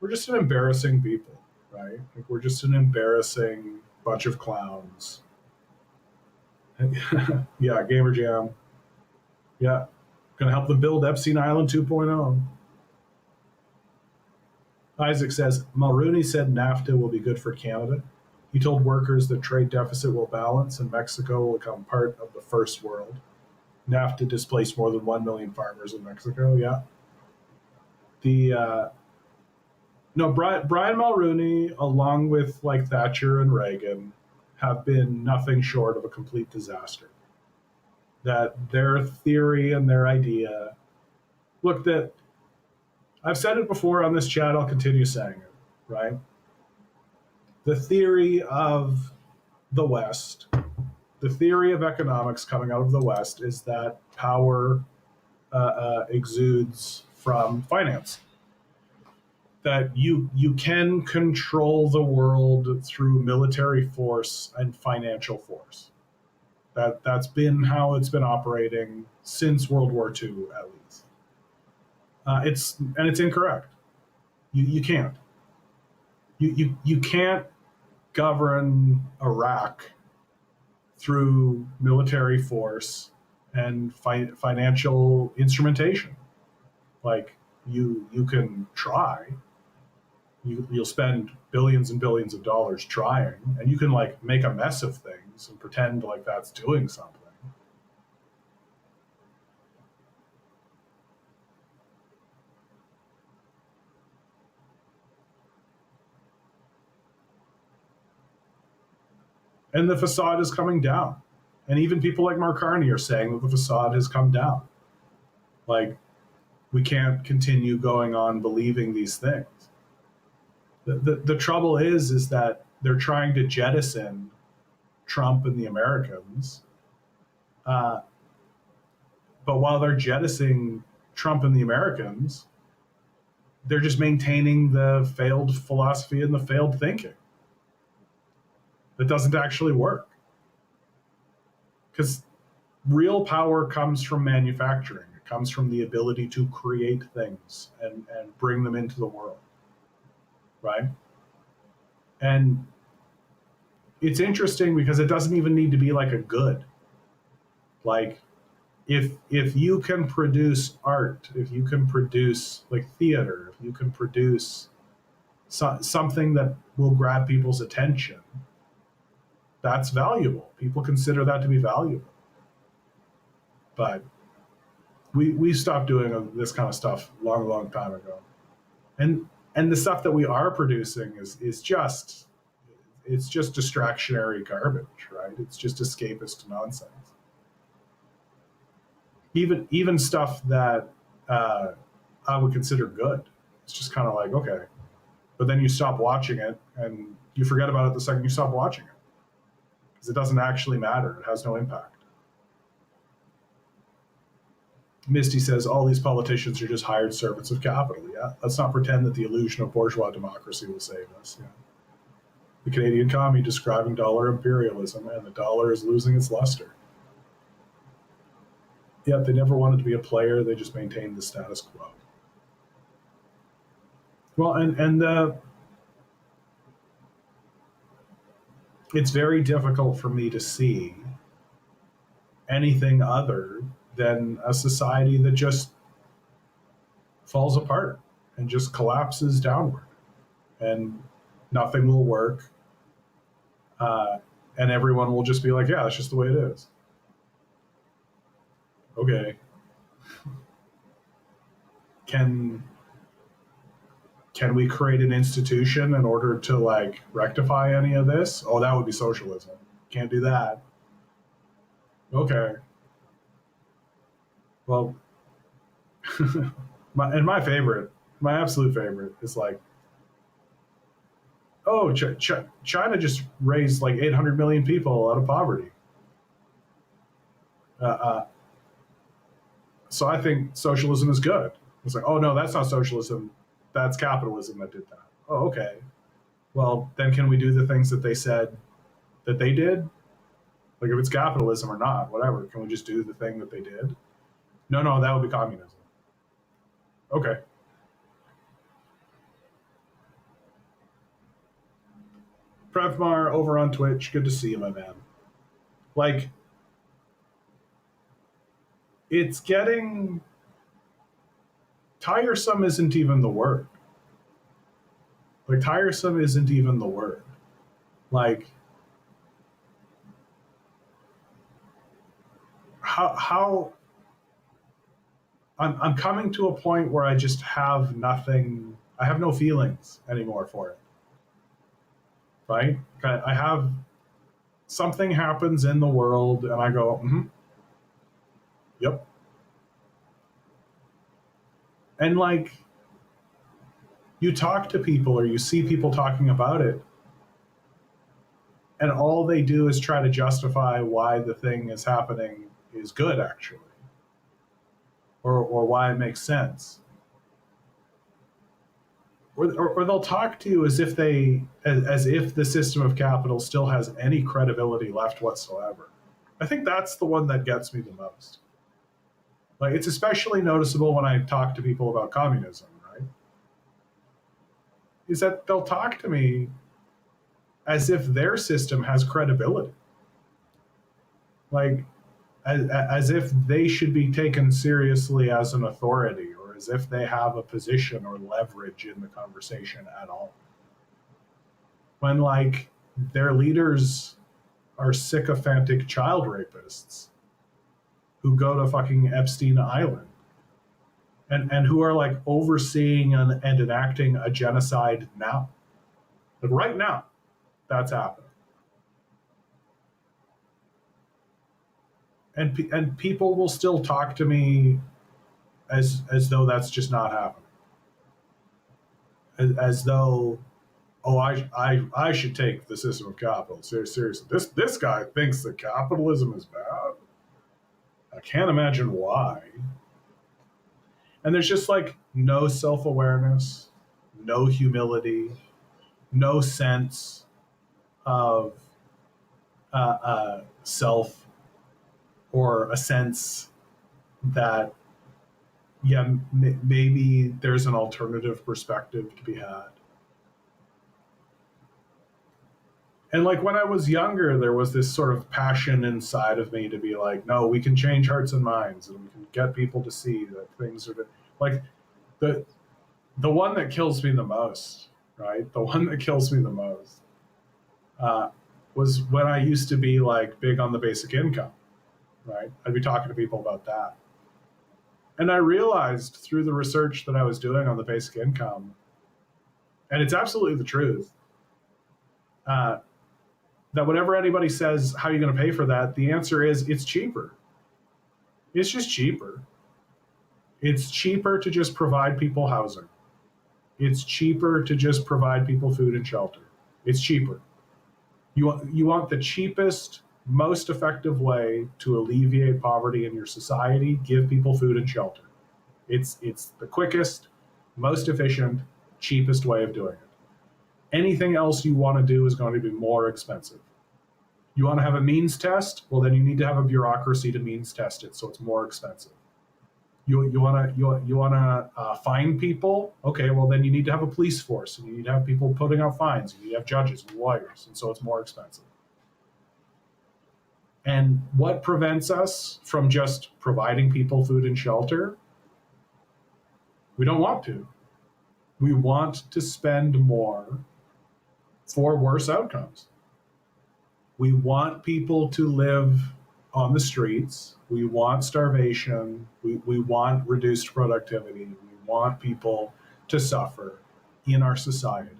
We're just an embarrassing people, right? Like, we're just an embarrassing bunch of clowns. Yeah, Gamer Jam. Yeah, gonna help them build Epstein Island 2.0. Isaac says Mulrooney said NAFTA will be good for Canada. He told workers that trade deficit will balance and Mexico will become part of the first world. NAFTA displaced more than 1 million farmers in Mexico. Yeah. The no Brian Mulrooney, along with like Thatcher and Reagan, have been nothing short of a complete disaster. That their theory and their idea, look, that I've said it before on this chat, I'll continue saying it, right? The theory of the West, the theory of economics coming out of the West is that power exudes from finance. That you can control the world through military force and financial force. That's been how it's been operating since World War II, at least. It's incorrect. You can't. You can't govern Iraq through military force and financial instrumentation. Like you can try. You'll spend billions and billions of dollars trying, and you can like make a mess of things and pretend like that's doing something. And the facade is coming down. And even people like Mark Carney are saying that the facade has come down. Like, we can't continue going on believing these things. The trouble is that they're trying to jettison Trump and the Americans. But while they're jettisoning Trump and the Americans, they're just maintaining the failed philosophy and the failed thinking. That doesn't actually work. Because real power comes from manufacturing. It comes from the ability to create things and bring them into the world. Right? And it's interesting because it doesn't even need to be like a good. Like, if you can produce art, if you can produce like theater, if you can produce something that will grab people's attention, that's valuable. People consider that to be valuable. But we stopped doing this kind of stuff long time ago. And the stuff that we are producing is just distractionary garbage, right? It's just escapist nonsense. Even stuff that I would consider good. It's just kind of like, okay, but then you stop watching it and you forget about it the second you stop watching it because it doesn't actually matter. It has no impact. Misty says all these politicians are just hired servants of capital. Yeah, let's not pretend that the illusion of bourgeois democracy will save us. Yeah. The Canadian commie describing dollar imperialism, and the dollar is losing its luster. Yet they never wanted to be a player; they just maintained the status quo. Well, and it's very difficult for me to see anything other than a society that just falls apart and just collapses downward, and nothing will work, and everyone will just be like, "Yeah, that's just the way it is." Okay, can we create an institution in order to like rectify any of this? Oh, that would be socialism. Can't do that. Okay. Well, my favorite, my absolute favorite is like, oh, China just raised like 800 million people out of poverty. So I think socialism is good. It's like, oh no, that's not socialism. That's capitalism that did that. Oh, okay. Well, then can we do the things that they said that they did? Like if it's capitalism or not, whatever. Can we just do the thing that they did? No, that would be communism. Okay. Prevmar over on Twitch. Good to see you, my man. Like, it's getting tiresome isn't even the word. Like tiresome isn't even the word. Like how I'm coming to a point where I just have nothing. I have no feelings anymore for it. Right? I have something happens in the world, and I go, yep. And like you talk to people or you see people talking about it, and all they do is try to justify why the thing is happening is good, actually, or why it makes sense. Or they'll talk to you as if as if the system of capital still has any credibility left whatsoever. I think that's the one that gets me the most. Like it's especially noticeable when I talk to people about communism, right? Is that they'll talk to me as if their system has credibility, like as if they should be taken seriously as an authority, or as if they have a position or leverage in the conversation at all. When like their leaders are sycophantic child rapists who go to fucking Epstein Island and who are like overseeing and enacting a genocide now. Like right now, that's happening. And people will still talk to me as though that's just not happening. As though, oh, I should take the system of capital seriously. This guy thinks that capitalism is bad. I can't imagine why. And there's just like no self awareness, no humility, no sense of self, or a sense that, yeah, maybe there's an alternative perspective to be had. And like when I was younger, there was this sort of passion inside of me to be like, no, we can change hearts and minds, and we can get people to see that things are like the the one that kills me the most, right? The one that kills me the most uh, was when I used to be like big on the basic income, right? I'd be talking to people about that. And I realized through the research that I was doing on the basic income, and it's absolutely the truth, uh, that whenever anybody says, how are you going to pay for that? The answer is it's cheaper. It's just cheaper. It's cheaper to just provide people housing. It's cheaper to just provide people food and shelter. It's cheaper. You want the cheapest, most effective way to alleviate poverty in your society, give people food and shelter. It's the quickest, most efficient, cheapest way of doing it. Anything else you want to do is going to be more expensive. You want to have a means test? Well, then you need to have a bureaucracy to means test it, so it's more expensive. You want to fine people? Okay, well then you need to have a police force, and you need to have people putting out fines. You need to have judges and lawyers, and so it's more expensive. And what prevents us from just providing people food and shelter? We don't want to. We want to spend more for worse outcomes. We want people to live on the streets. We want starvation. We want reduced productivity. We want people to suffer in our society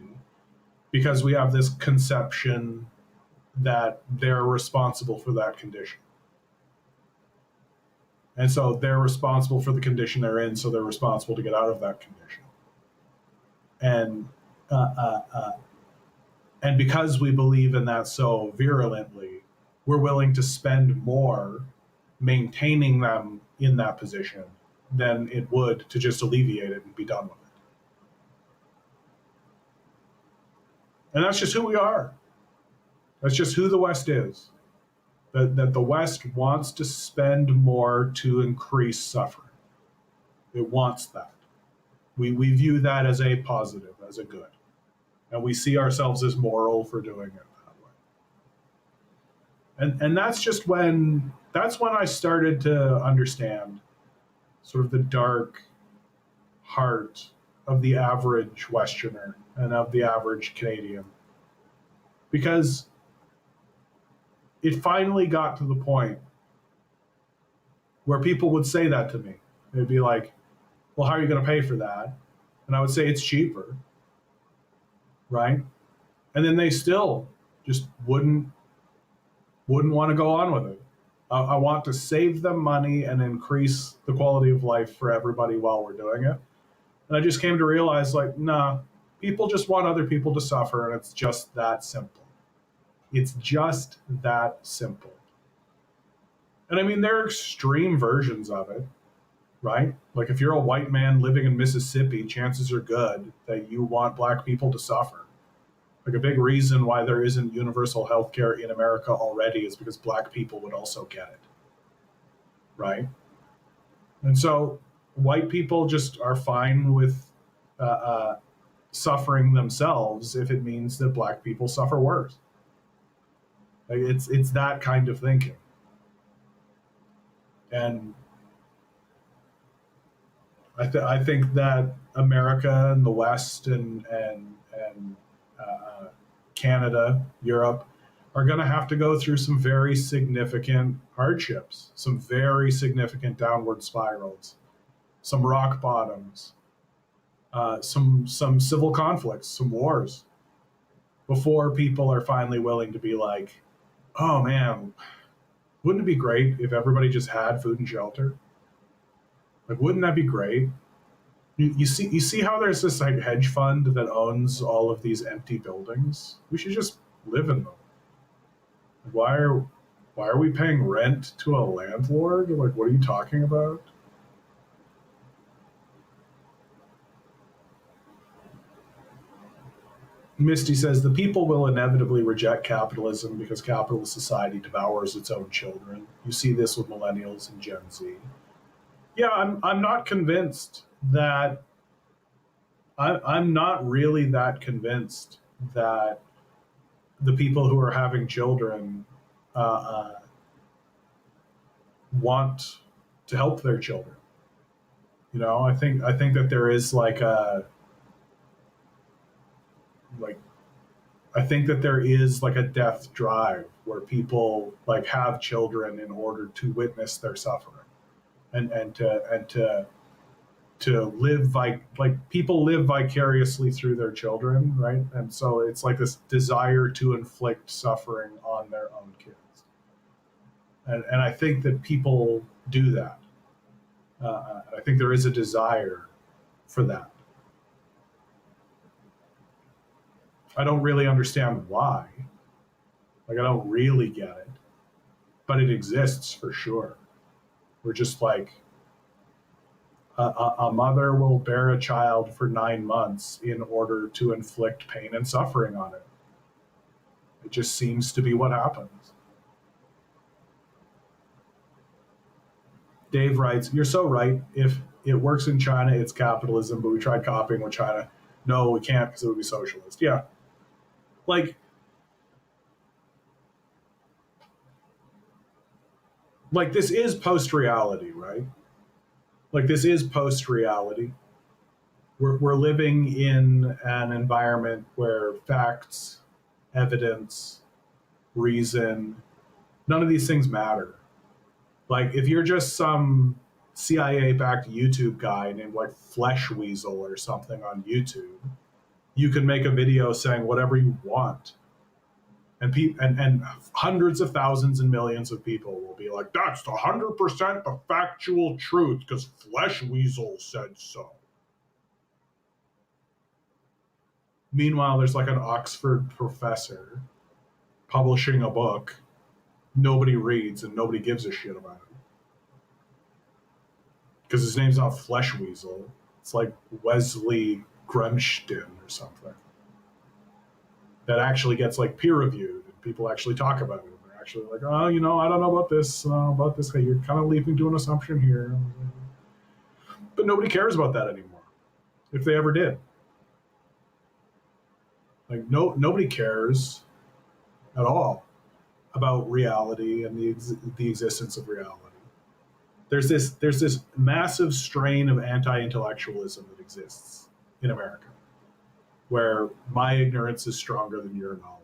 because we have this conception that they're responsible for that condition. And so they're responsible for the condition they're in, so they're responsible to get out of that condition. And and because we believe in that so virulently, we're willing to spend more maintaining them in that position than it would to just alleviate it and be done with it. And that's just who we are. That's just who the West is. That the West wants to spend more to increase suffering. It wants that. We view that as a positive, as a good. And we see ourselves as moral for doing it that way. And that's when I started to understand sort of the dark heart of the average Westerner and of the average Canadian. Because it finally got to the point where people would say that to me. They'd be like, well, how are you going to pay for that? And I would say, it's cheaper, right? And then they still just wouldn't want to go on with it. I want to save them money and increase the quality of life for everybody while we're doing it. And I just came to realize, like, nah, people just want other people to suffer, and it's just that simple. It's just that simple. And I mean, there are extreme versions of it, right? Like, if you're a white man living in Mississippi, chances are good that you want black people to suffer. Like, a big reason why there isn't universal health care in America already is because black people would also get it, right? And so white people just are fine with suffering themselves if it means that black people suffer worse. Like, it's that kind of thinking. And I think that America and the West and Canada, Europe, are going to have to go through some very significant hardships, some very significant downward spirals, some rock bottoms, some civil conflicts, some wars, before people are finally willing to be like, oh man, wouldn't it be great if everybody just had food and shelter? Like, wouldn't that be great? You see how there's this like hedge fund that owns all of these empty buildings? We should just live in them. Why are we paying rent to a landlord? Like, what are you talking about? Misty says the people will inevitably reject capitalism because capitalist society devours its own children. You see this with millennials and Gen Z. Yeah, I'm not convinced that I'm not really that convinced that the people who are having children want to help their children. I think that there is like I think that there is like a death drive where people like have children in order to witness their suffering and to live like people live vicariously through their children, right? And so it's like this desire to inflict suffering on their own kids, and I think that people do that. I think there is a desire for that. I don't really understand why. Like, I don't really get it, but it exists for sure. We're just like a mother will bear a child for 9 months in order to inflict pain and suffering on it. It just seems to be what happens. Dave writes, "You're so right. If it works in China, it's capitalism, but we tried copying with China. No, we can't because it would be socialist." Yeah. Like, this is post reality, right? Like, this is post reality. We're living in an environment where facts, evidence, reason, none of these things matter. Like, if you're just some CIA backed YouTube guy named like Flesh Weasel or something on YouTube, you can make a video saying whatever you want. And hundreds of thousands and millions of people will be like, that's 100% the factual truth because Flesh Weasel said so. Meanwhile, there's like an Oxford professor publishing a book nobody reads and nobody gives a shit about it. Because his name's not Flesh Weasel. It's like Wesley Grunston or something. That actually gets like peer reviewed and people actually talk about it. They're actually like, oh, I don't know about this. Hey, you're kind of leaping to an assumption here. But nobody cares about that anymore. If they ever did. Like, nobody cares at all about reality and the existence of reality. There's this massive strain of anti-intellectualism that exists in America, where my ignorance is stronger than your knowledge.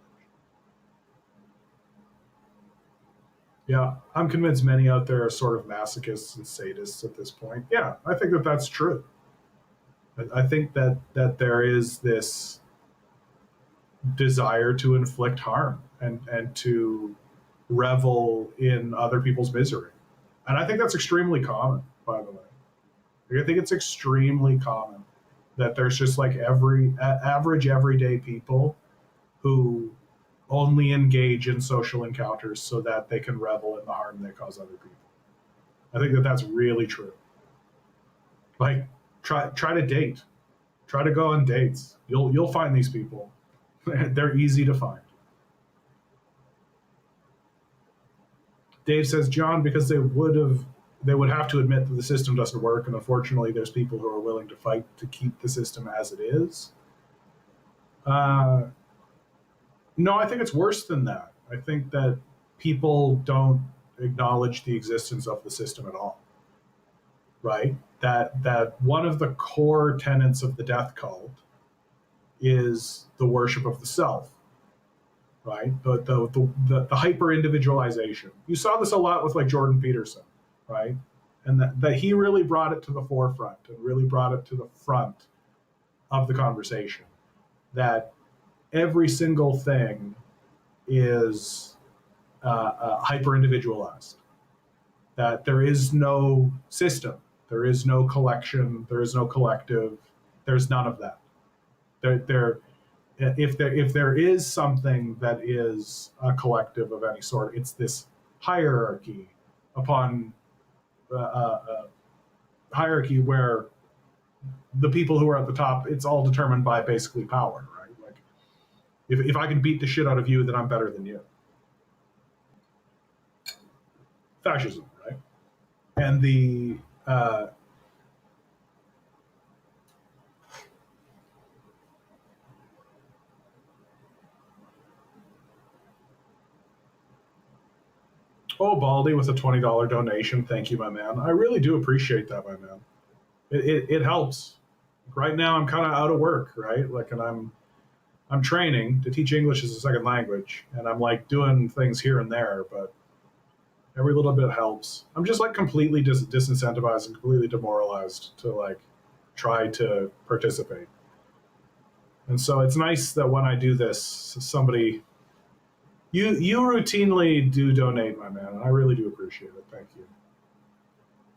Yeah, I'm convinced many out there are sort of masochists and sadists at this point. Yeah, I think that that's true. I think that there is this desire to inflict harm and to revel in other people's misery. And I think that's extremely common, by the way. Like, I think it's extremely common that there's just like average everyday people who only engage in social encounters so that they can revel in the harm they cause other people. I think that that's really true. Like try to date, try to go on dates. You'll find these people. They're easy to find. Dave says, John, because they would have to admit that the system doesn't work, and unfortunately, there's people who are willing to fight to keep the system as it is. No, I think it's worse than that. I think that people don't acknowledge the existence of the system at all. Right? That one of the core tenets of the death cult is the worship of the self. Right? The hyper individualization. You saw this a lot with like Jordan Peterson, right? And that he really brought it to the forefront and really brought it to the front of the conversation. That every single thing is hyper individualized. That there is no system, there is no collection, there is no collective, there's none of that. If there is something that is a collective of any sort, it's this hierarchy upon hierarchy where the people who are at the top, it's all determined by basically power, right? Like if I can beat the shit out of you, then I'm better than you. Fascism, right? And the oh, Baldy with a $20 donation. Thank you, my man. I really do appreciate that, my man. It helps. Right now, I'm kind of out of work, right? Like, and I'm training to teach English as a second language, and I'm like doing things here and there, but every little bit helps. I'm just like completely disincentivized and completely demoralized to like try to participate. And so it's nice that when I do this, somebody you routinely do donate, my man, and I really do appreciate it. Thank you.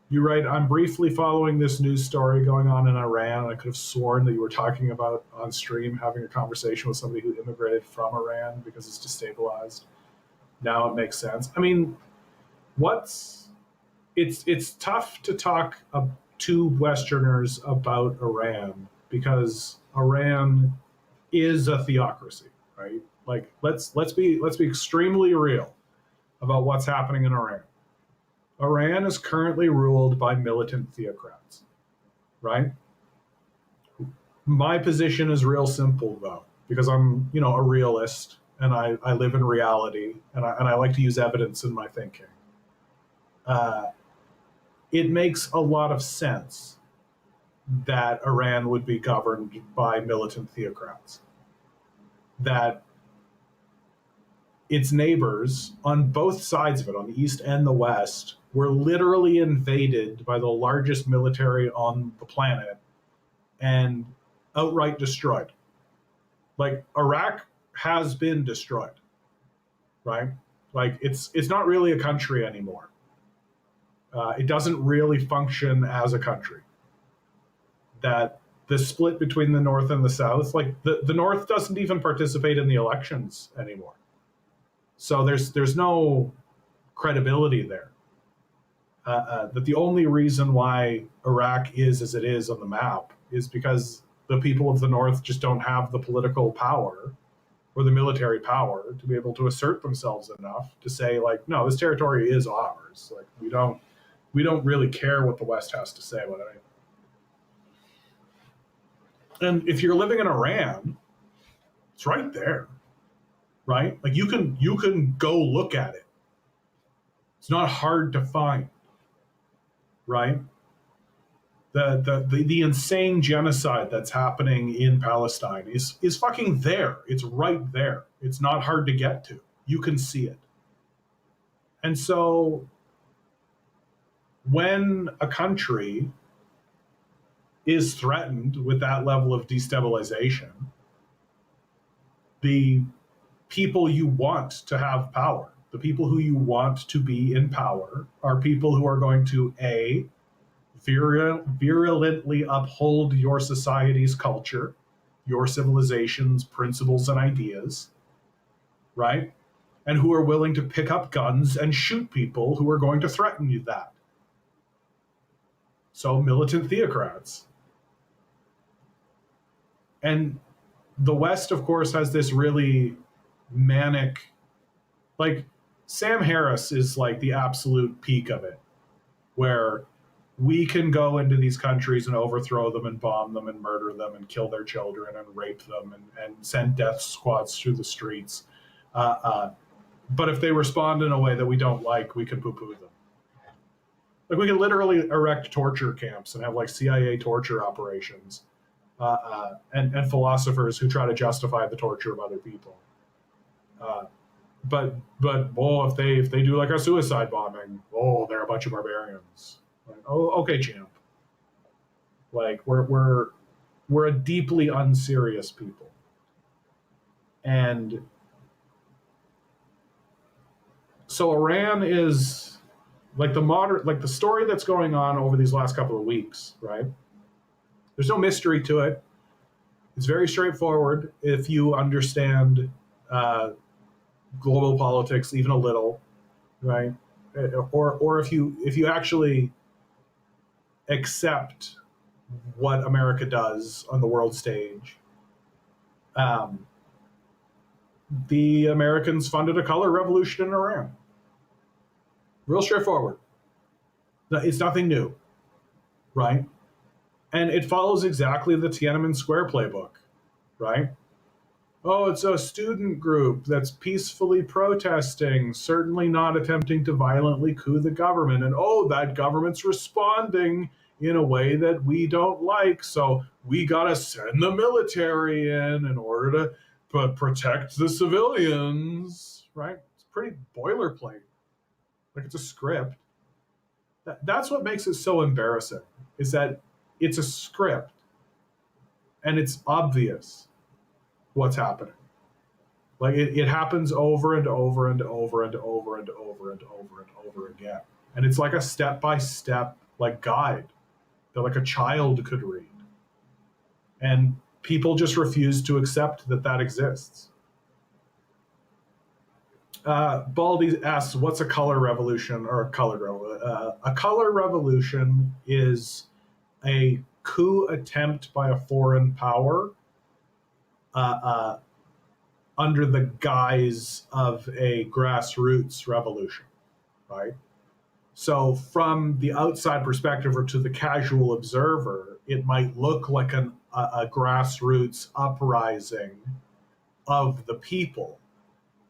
You write, I'm briefly following this news story going on in Iran, and I could have sworn that you were talking about on stream having a conversation with somebody who immigrated from Iran because it's destabilized. Now it makes sense. I mean, it's tough to talk to Westerners about Iran because Iran is a theocracy, right? Like let's be extremely real about what's happening in Iran. Iran is currently ruled by militant theocrats, right? My position is real simple though, because I'm, a realist and I live in reality and I like to use evidence in my thinking. It makes a lot of sense that Iran would be governed by militant theocrats. That its neighbors on both sides of it, on the east and the west, were literally invaded by the largest military on the planet and outright destroyed. Like Iraq has been destroyed, right? Like it's not really a country anymore. It doesn't really function as a country. That the split between the North and the South, like the North doesn't even participate in the elections anymore. So there's no credibility there. That the only reason why Iraq is as it is on the map is because the people of the North just don't have the political power or the military power to be able to assert themselves enough to say, like, no, this territory is ours. Like we don't really care what the West has to say about it. And if you're living in Iran, it's right there, right? Like you can go look at it. It's not hard to find, right? The insane genocide that's happening in Palestine is fucking there. It's right there. It's not hard to get to. You can see it. And so when a country is threatened with that level of destabilization, the people you want to have power, the people who you want to be in power, are people who are going to virulently uphold your society's culture, your civilization's principles and ideas, right? And who are willing to pick up guns and shoot people who are going to threaten you that. So militant theocrats. And the West, of course, has this really manic, like, Sam Harris is like the absolute peak of it, where we can go into these countries and overthrow them and bomb them and murder them and kill their children and rape them and send death squads through the streets. But if they respond in a way that we don't like, we can poo-poo them. Like, we can literally erect torture camps and have like CIA torture operations, and philosophers who try to justify the torture of other people. But if they do like a suicide bombing, they're a bunch of barbarians. Like, okay, champ. Like, we're a deeply unserious people, and so Iran is like the story that's going on over these last couple of weeks, right? There's no mystery to it. It's very straightforward if you understand global politics even a little, right? Or if you actually accept what America does on the world stage. The Americans funded a color revolution in Iran. Real straightforward. It's nothing new, right? And it follows exactly the Tiananmen Square playbook, right? Oh, it's a student group that's peacefully protesting, certainly not attempting to violently coup the government. And that government's responding in a way that we don't like, so we gotta send the military in order to protect the civilians, right? It's pretty boilerplate. Like, it's a script. That's what makes it so embarrassing, is that it's a script and it's obvious what's happening. Like, it happens over and over and over and over and over and over and over again. And it's like a step-by-step like guide that like a child could read. And people just refuse to accept that exists. Baldy asks, what's a color revolution or a color revolution? A color revolution is a coup attempt by a foreign power under the guise of a grassroots revolution, right? So from the outside perspective or to the casual observer, it might look like a grassroots uprising of the people.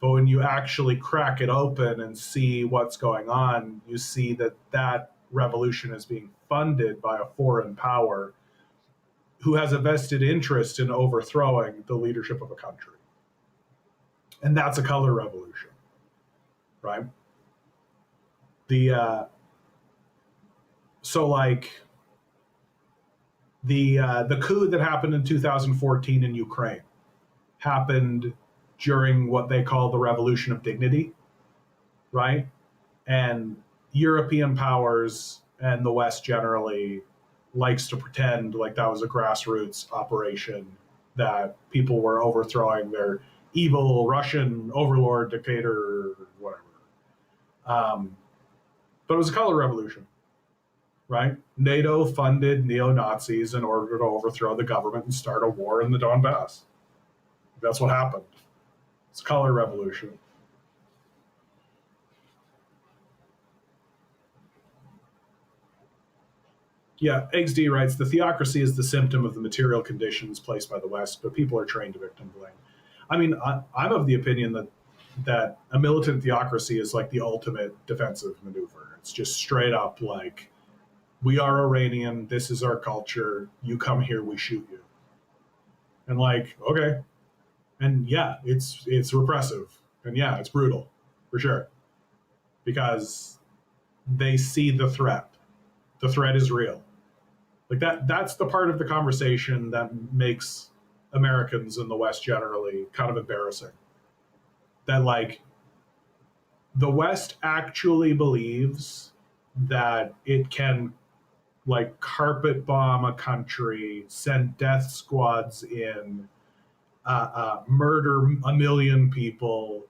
But when you actually crack it open and see what's going on, you see that revolution is being funded by a foreign power who has a vested interest in overthrowing the leadership of a country. And that's a color revolution, right? The coup that happened in 2014 in Ukraine happened during what they call the Revolution of Dignity, right? And European powers and the West generally likes to pretend like that was a grassroots operation, that people were overthrowing their evil Russian overlord, dictator, whatever. But it was a color revolution, right? NATO funded neo-Nazis in order to overthrow the government and start a war in the Donbass. That's what happened. It's a color revolution. Yeah, XD writes, the theocracy is the symptom of the material conditions placed by the West, but people are trained to victim blame. I mean, I'm of the opinion that a militant theocracy is like the ultimate defensive maneuver. It's just straight up like, we are Iranian. This is our culture. You come here, we shoot you. And like, okay. And yeah, it's repressive. And yeah, it's brutal for sure. Because they see the threat. The threat is real. Like that's the part of the conversation that makes Americans in the West generally kind of embarrassing. That like the West actually believes that it can like carpet bomb a country, send death squads in, murder a million people,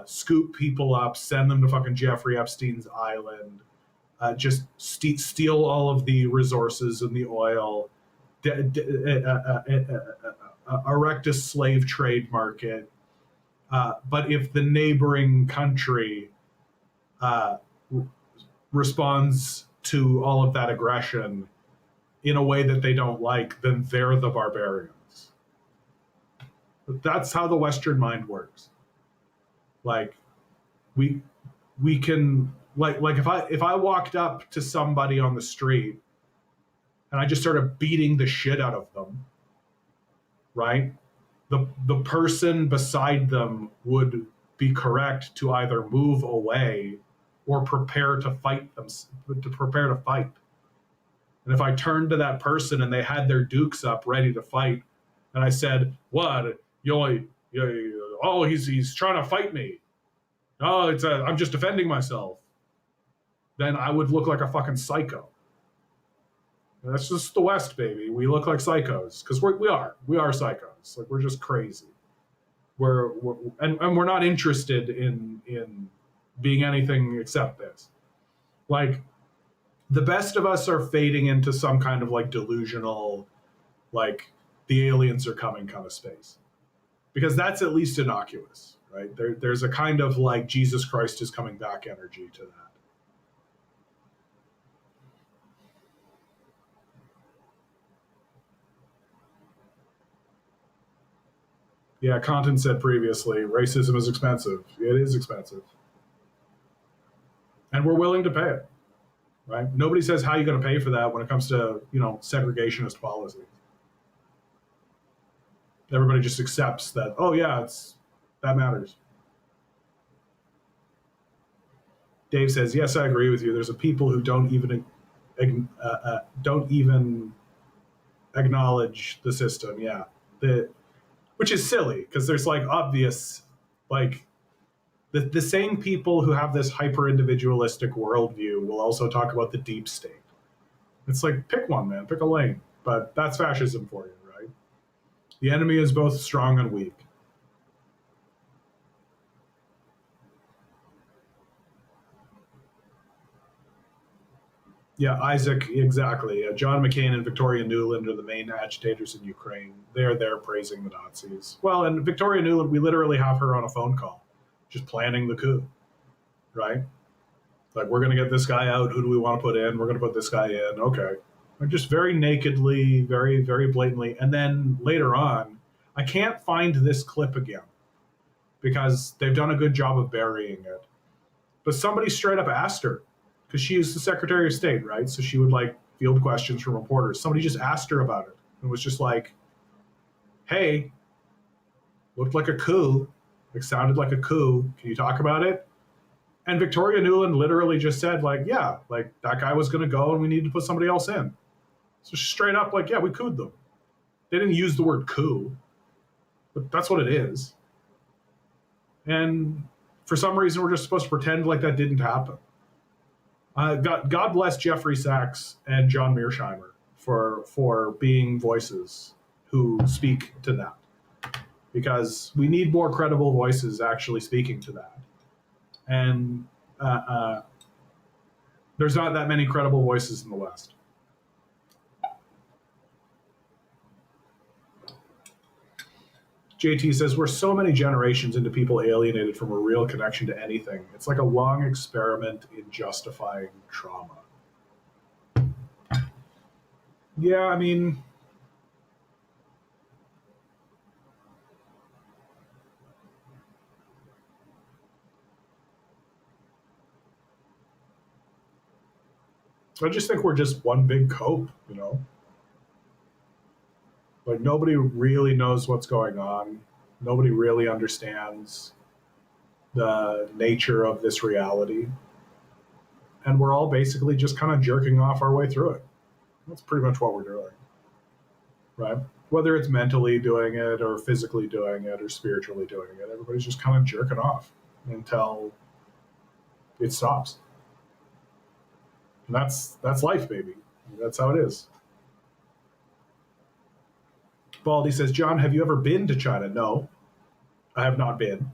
scoop people up, send them to fucking Jeffrey Epstein's island, just steal all of the resources and the oil, erect a slave trade market. But if the neighboring country uh, responds to all of that aggression in a way that they don't like, then they're the barbarians. That's how the Western mind works. Like we we can like if I walked up to somebody on the street and I just started beating the shit out of them, right? The person beside them would be correct to either move away or prepare to fight them, to prepare to fight. And if I turned to that person and they had their dukes up ready to fight, and I said, "What? Oh, he's trying to fight me. Oh, I'm just defending myself." Then I would look like a fucking psycho. And that's just the West, baby. We look like psychos because we are psychos. Like we're just crazy. And we're not interested in being anything except this. Like the best of us are fading into some kind of like delusional, like the aliens are coming kind of space, because that's at least innocuous, right? There's a kind of like Jesus Christ is coming back energy to that. Yeah, Content said previously, racism is expensive. It is expensive, and we're willing to pay it, right? Nobody says how you're going to pay for that when it comes to segregationist policies. Everybody just accepts that. Oh yeah, that matters. Dave says, yes, I agree with you. There's a people who don't even acknowledge the system. Yeah, which is silly because there's like obvious, like the same people who have this hyper individualistic worldview will also talk about the deep state. It's like pick one, man, pick a lane. But that's fascism for you, right? The enemy is both strong and weak. Yeah, Isaac, exactly. John McCain and Victoria Nuland are the main agitators in Ukraine. They're there praising the Nazis. Well, and Victoria Nuland, we literally have her on a phone call, just planning the coup, right? Like, we're going to get this guy out. Who do we want to put in? We're going to put this guy in. Okay. Like, just very nakedly, very, very blatantly. And then later on, I can't find this clip again because they've done a good job of burying it. But somebody straight up asked her, because she is the Secretary of State, right? So she would like field questions from reporters. Somebody just asked her about it and was just like, hey, looked like a coup, like sounded like a coup. Can you talk about it? And Victoria Nuland literally just said, like, yeah, like that guy was going to go and we need to put somebody else in. So straight up, like, yeah, we couped them. They didn't use the word coup, but that's what it is. And for some reason, we're just supposed to pretend like that didn't happen. God bless Jeffrey Sachs and John Mearsheimer for being voices who speak to that, because we need more credible voices actually speaking to that. And there's not that many credible voices in the West. JT says, we're so many generations into people alienated from a real connection to anything. It's like a long experiment in justifying trauma. Yeah, I mean, I just think we're just one big cope, Like nobody really knows what's going on. Nobody really understands the nature of this reality. And we're all basically just kind of jerking off our way through it. That's pretty much what we're doing, right? Whether it's mentally doing it or physically doing it or spiritually doing it, everybody's just kind of jerking off until it stops. And that's life, baby. That's how it is. Baldy says, John, have you ever been to China? No, I have not been.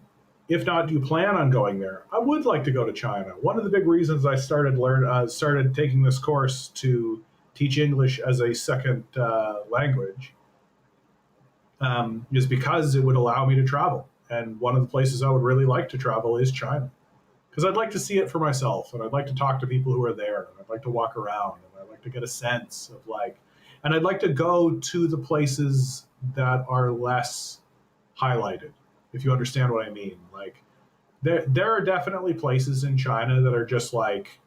If not, do you plan on going there? I would like to go to China. One of the big reasons I started taking this course to teach English as a second language is because it would allow me to travel. And one of the places I would really like to travel is China, because I'd like to see it for myself, and I'd like to talk to people who are there, and I'd like to walk around, and I'd like to get a sense of and I'd like to go to the places that are less highlighted, if you understand what I mean. Like there are definitely places in China that are just like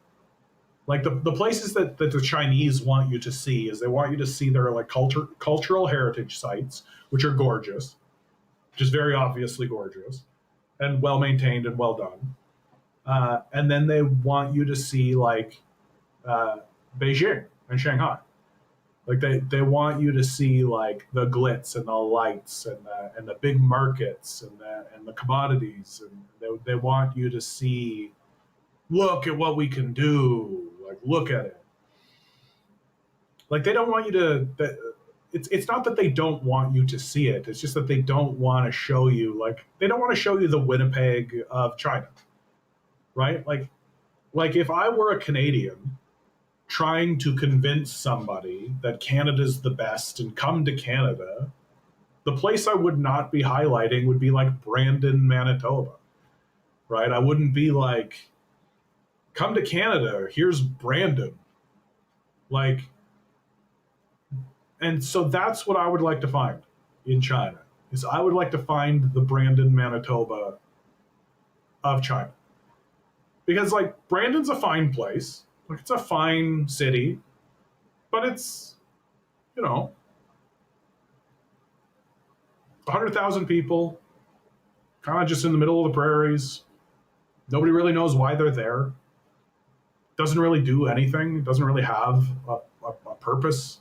the places that the Chinese want you to see is they want you to see their cultural heritage sites, which are gorgeous, just very obviously gorgeous and well maintained and well done. And then they want you to see Beijing and Shanghai. Like they want you to see like the glitz and the lights and the big markets and the commodities, and they want you to see, look at what we can do, like look at it. Like they don't want you to. It's not that they don't want you to see it. It's just that they don't want to show you, they don't want to show you the Winnipeg of China, right? Like if I were a Canadian trying to convince somebody that Canada's the best and come to Canada, the place I would not be highlighting would be like Brandon, Manitoba, right? I wouldn't be like, come to Canada, here's Brandon. Like, and so that's what I would like to find in China, is I would like to find the Brandon, Manitoba of China. Because Brandon's a fine place. Like it's a fine city, but it's, 100,000 people, kind of just in the middle of the prairies. Nobody really knows why they're there. Doesn't really do anything. Doesn't really have a purpose.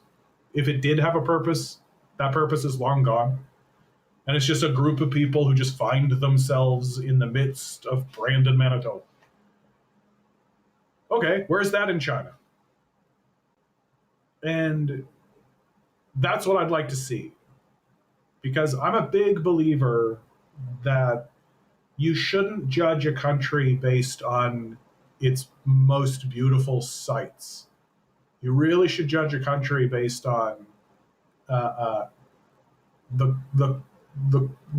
If it did have a purpose, that purpose is long gone. And it's just a group of people who just find themselves in the midst of Brandon, Manitoba. Okay, where's that in China? And that's what I'd like to see. Because I'm a big believer that you shouldn't judge a country based on its most beautiful sights. You really should judge a country based on the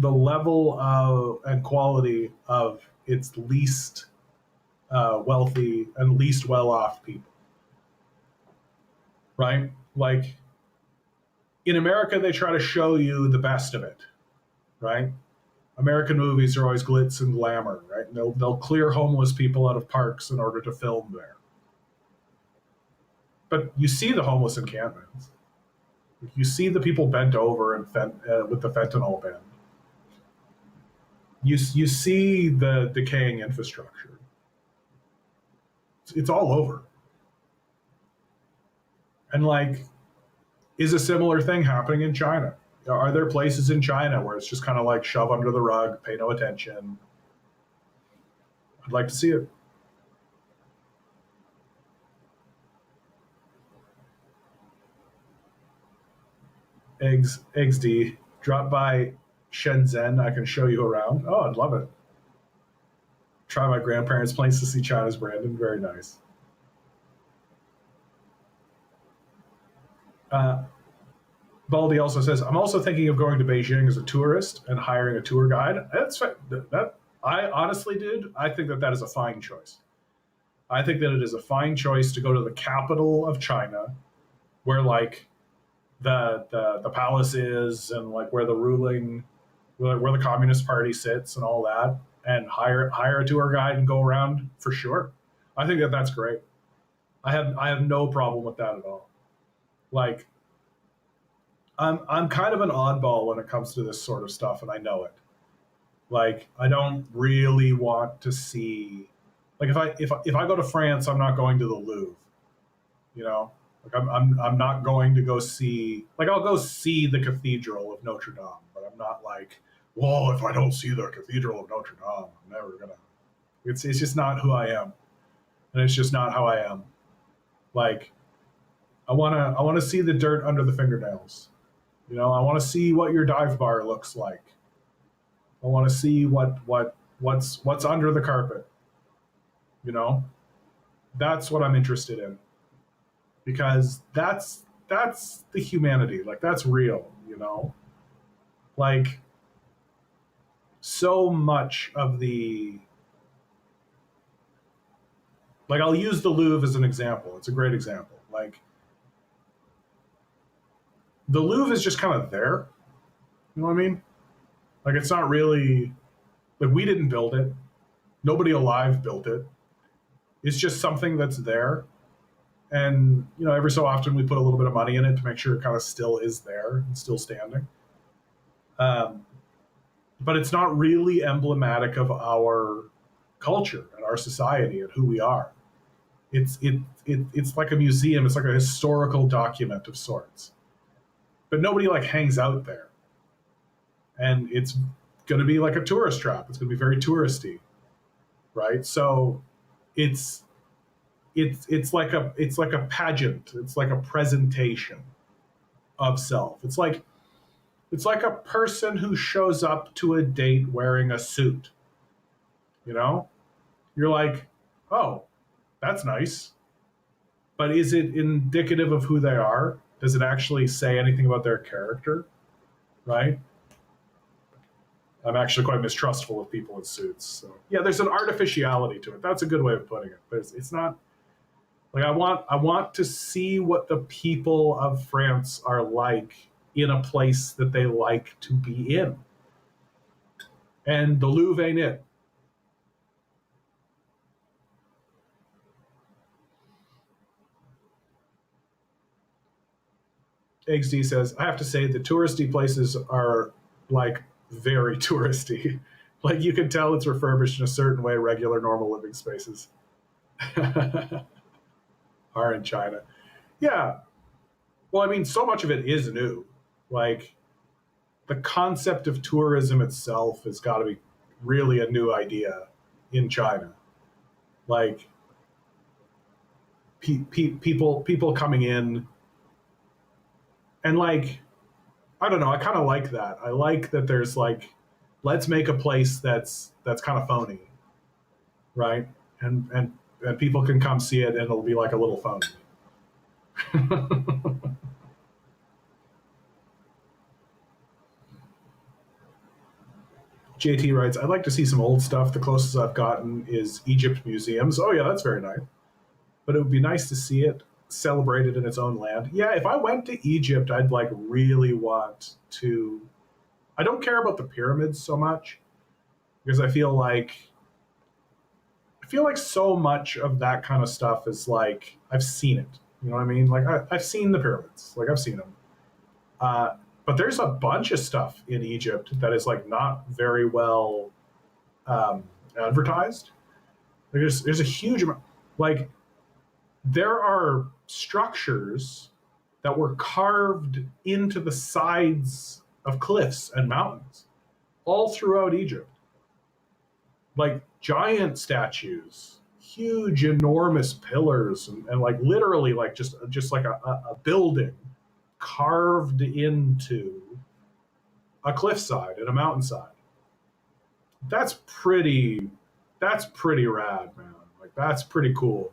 level of and quality of its least wealthy and least well-off people, right? Like in America, they try to show you the best of it, right? American movies are always glitz and glamour, right? And they'll clear homeless people out of parks in order to film there. But you see the homeless encampments. You see the people bent over and with the fentanyl bin. You see the decaying infrastructure. It's all over. And is a similar thing happening in China? Are there places in China where it's just kind of shove under the rug, pay no attention? I'd like to see it. Eggs D. Drop by Shenzhen. I can show you around. Oh, I'd love it. Try my grandparents' place to see China's Brandon. Very nice. Baldy also says, I'm also thinking of going to Beijing as a tourist and hiring a tour guide. I honestly, dude, I think that is a fine choice. I think that it is a fine choice to go to the capital of China, where the palace is, and where the Communist Party sits and all that, and hire a tour guide and go around for sure. I think that that's great. I have no problem with that at all. Like I'm kind of an oddball when it comes to this sort of stuff, and I know it. Like I don't really want to see, like if I go to France, I'm not going to the Louvre. You know, like I'm not going to go see, like I'll go see the Cathedral of Notre Dame, but I'm not like, whoa, if I don't see the Cathedral of Notre Dame, I'm never gonna. It's just not who I am, and it's just not how I am. Like I wanna see the dirt under the fingernails. You know, I want to see what your dive bar looks like. I want to see what's under the carpet. You know, that's what I'm interested in because that's the humanity. Like that's real. You know, like so much of the, like I'll use the Louvre as an example. It's a great example. Like the Louvre is just kind of there. You know what I mean? Like it's not really, like we didn't build it. Nobody alive built it. It's just something that's there. And you know, every so often we put a little bit of money in it to make sure it kind of still is there and still standing. Um, but it's not really emblematic of our culture and our society and who we are. It's like a museum. It's like a historical document of sorts. But nobody like hangs out there, and it's going to be like a tourist trap. It's going to be very touristy, right? So it's it's like a pageant. It's like a presentation of self. It's like a person who shows up to a date wearing a suit. You know, you're like, oh, that's nice, but is it indicative of who they are? Does it actually say anything about their character? Right? I'm actually quite mistrustful of people in suits. So yeah, there's an artificiality to it. That's a good way of putting it. But it's not like I want to see what the people of France are like in a place that they like to be in. And the Louvre ain't it. XD says, I have to say the touristy places are like very touristy. Like you can tell it's refurbished in a certain way regular normal living spaces are in China. Yeah. Well, I mean, so much of it is new. Like the concept of tourism itself has got to be really a new idea in China. Like people coming in and like I don't know. I kind of like that. I like that there's like, let's make a place that's kind of phony, right? And people can come see it, and it'll be like a little phony. JT writes, I'd like to see some old stuff. The closest I've gotten is Egypt museums. Oh yeah, that's very nice. But it would be nice to see it celebrated in its own land. Yeah, if I went to Egypt, I'd like really want to. I don't care about the pyramids so much because I feel like so much of that kind of stuff is like I've seen it. You know what I mean? Like I've seen the pyramids. Like I've seen them. Uh, but there's a bunch of stuff in Egypt that is like not very well um, advertised. Like, there's a huge amount. Like there are structures that were carved into the sides of cliffs and mountains all throughout Egypt. Like giant statues, huge, enormous pillars, and like literally like just like a building carved into a cliffside and a mountainside. That's pretty. That's pretty rad, man. Like that's pretty cool.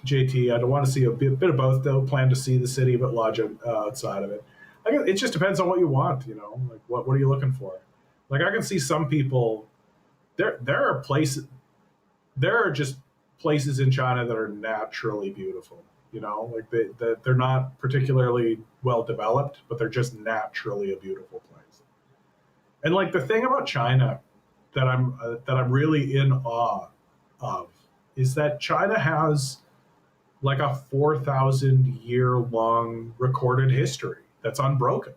JT, I don't want to see a bit of both though. Plan to see the city, but lodge outside of it. I guess it just depends on what you want. You know, like what are you looking for? Like I can see some people. There are places. There are just places in China that are naturally beautiful. You know, like they're not particularly well developed, but they're just naturally a beautiful place. And like the thing about China, that I'm really in awe of is that China has like a 4,000 year long recorded history that's unbroken.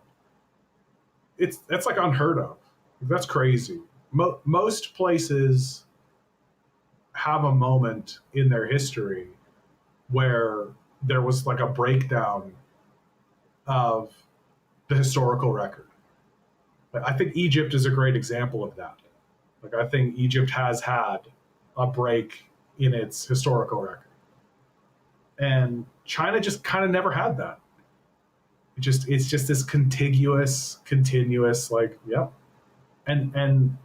That's like unheard of. That's crazy. Most places have a moment in their history where there was like a breakdown of the historical record. I think Egypt is a great example of that. Like I think Egypt has had a break in its historical record. And China just kind of never had that. It's just this continuous like, yeah. And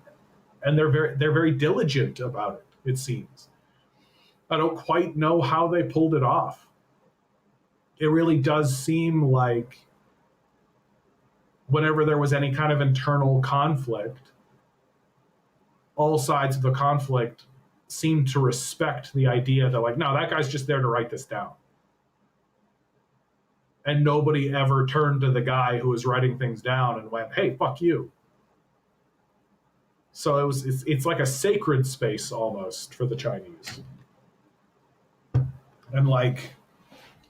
they're very diligent about it, it seems. I don't quite know how they pulled it off. It really does seem like whenever there was any kind of internal conflict, all sides of the conflict seemed to respect the idea that, like, no, that guy's just there to write this down. And nobody ever turned to the guy who was writing things down and went, hey, fuck you. So it's like a sacred space almost for the Chinese. And like,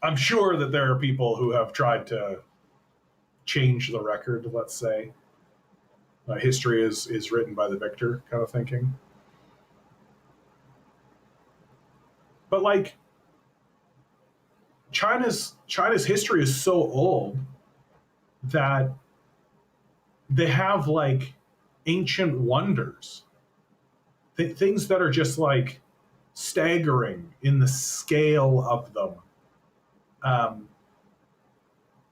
I'm sure that there are people who have tried to change the record, let's say. History is written by the victor kind of thinking. But like, China's history is so old that they have like ancient wonders, things that are just like staggering in the scale of them,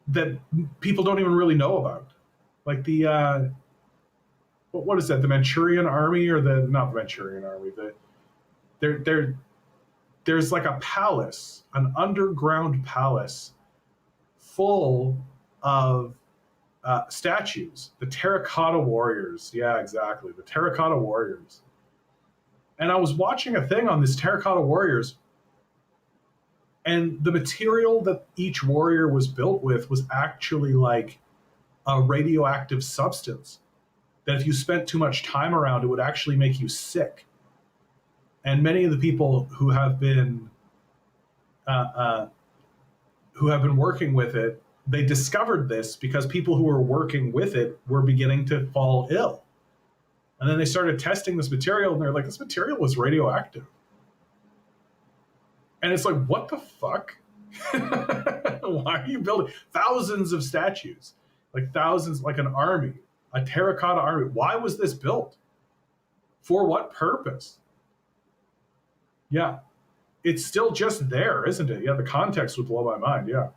that people don't even really know about. Like the what is that? The Manchurian Army, or the not the Manchurian Army? There's like a palace, an underground palace, full of statues. The Terracotta Warriors. Yeah, exactly. The Terracotta Warriors. And I was watching a thing on this Terracotta Warriors, and the material that each warrior was built with was actually like a radioactive substance that if you spent too much time around, it would actually make you sick. And many of the people who have been working with it, they discovered this because people who were working with it were beginning to fall ill. And then they started testing this material, and they're like, this material was radioactive. And it's like, what the fuck? Why are you building thousands of statues? Like thousands, like an army, a terracotta army. Why was this built? For what purpose? Yeah. It's still just there, isn't it? Yeah, the context would blow my mind. Yeah.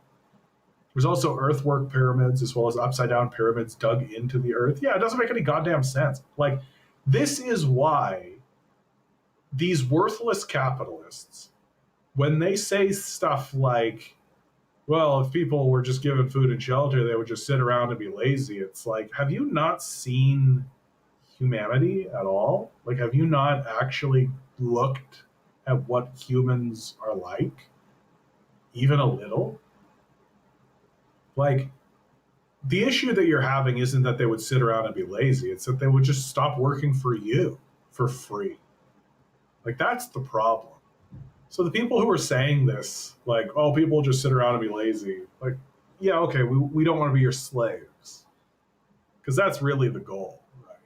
There's also earthwork pyramids as well as upside down pyramids dug into the earth. Yeah, it doesn't make any goddamn sense. Like, this is why these worthless capitalists, when they say stuff like, well, if people were just given food and shelter, they would just sit around and be lazy. It's like, have you not seen humanity at all? Like, have you not actually looked at what humans are like? Even a little? Like, the issue that you're having isn't that they would sit around and be lazy. It's that they would just stop working for you for free. Like, that's the problem. So the people who are saying this, like, oh, people just sit around and be lazy, like, yeah, okay, we don't want to be your slaves. Because that's really the goal, right?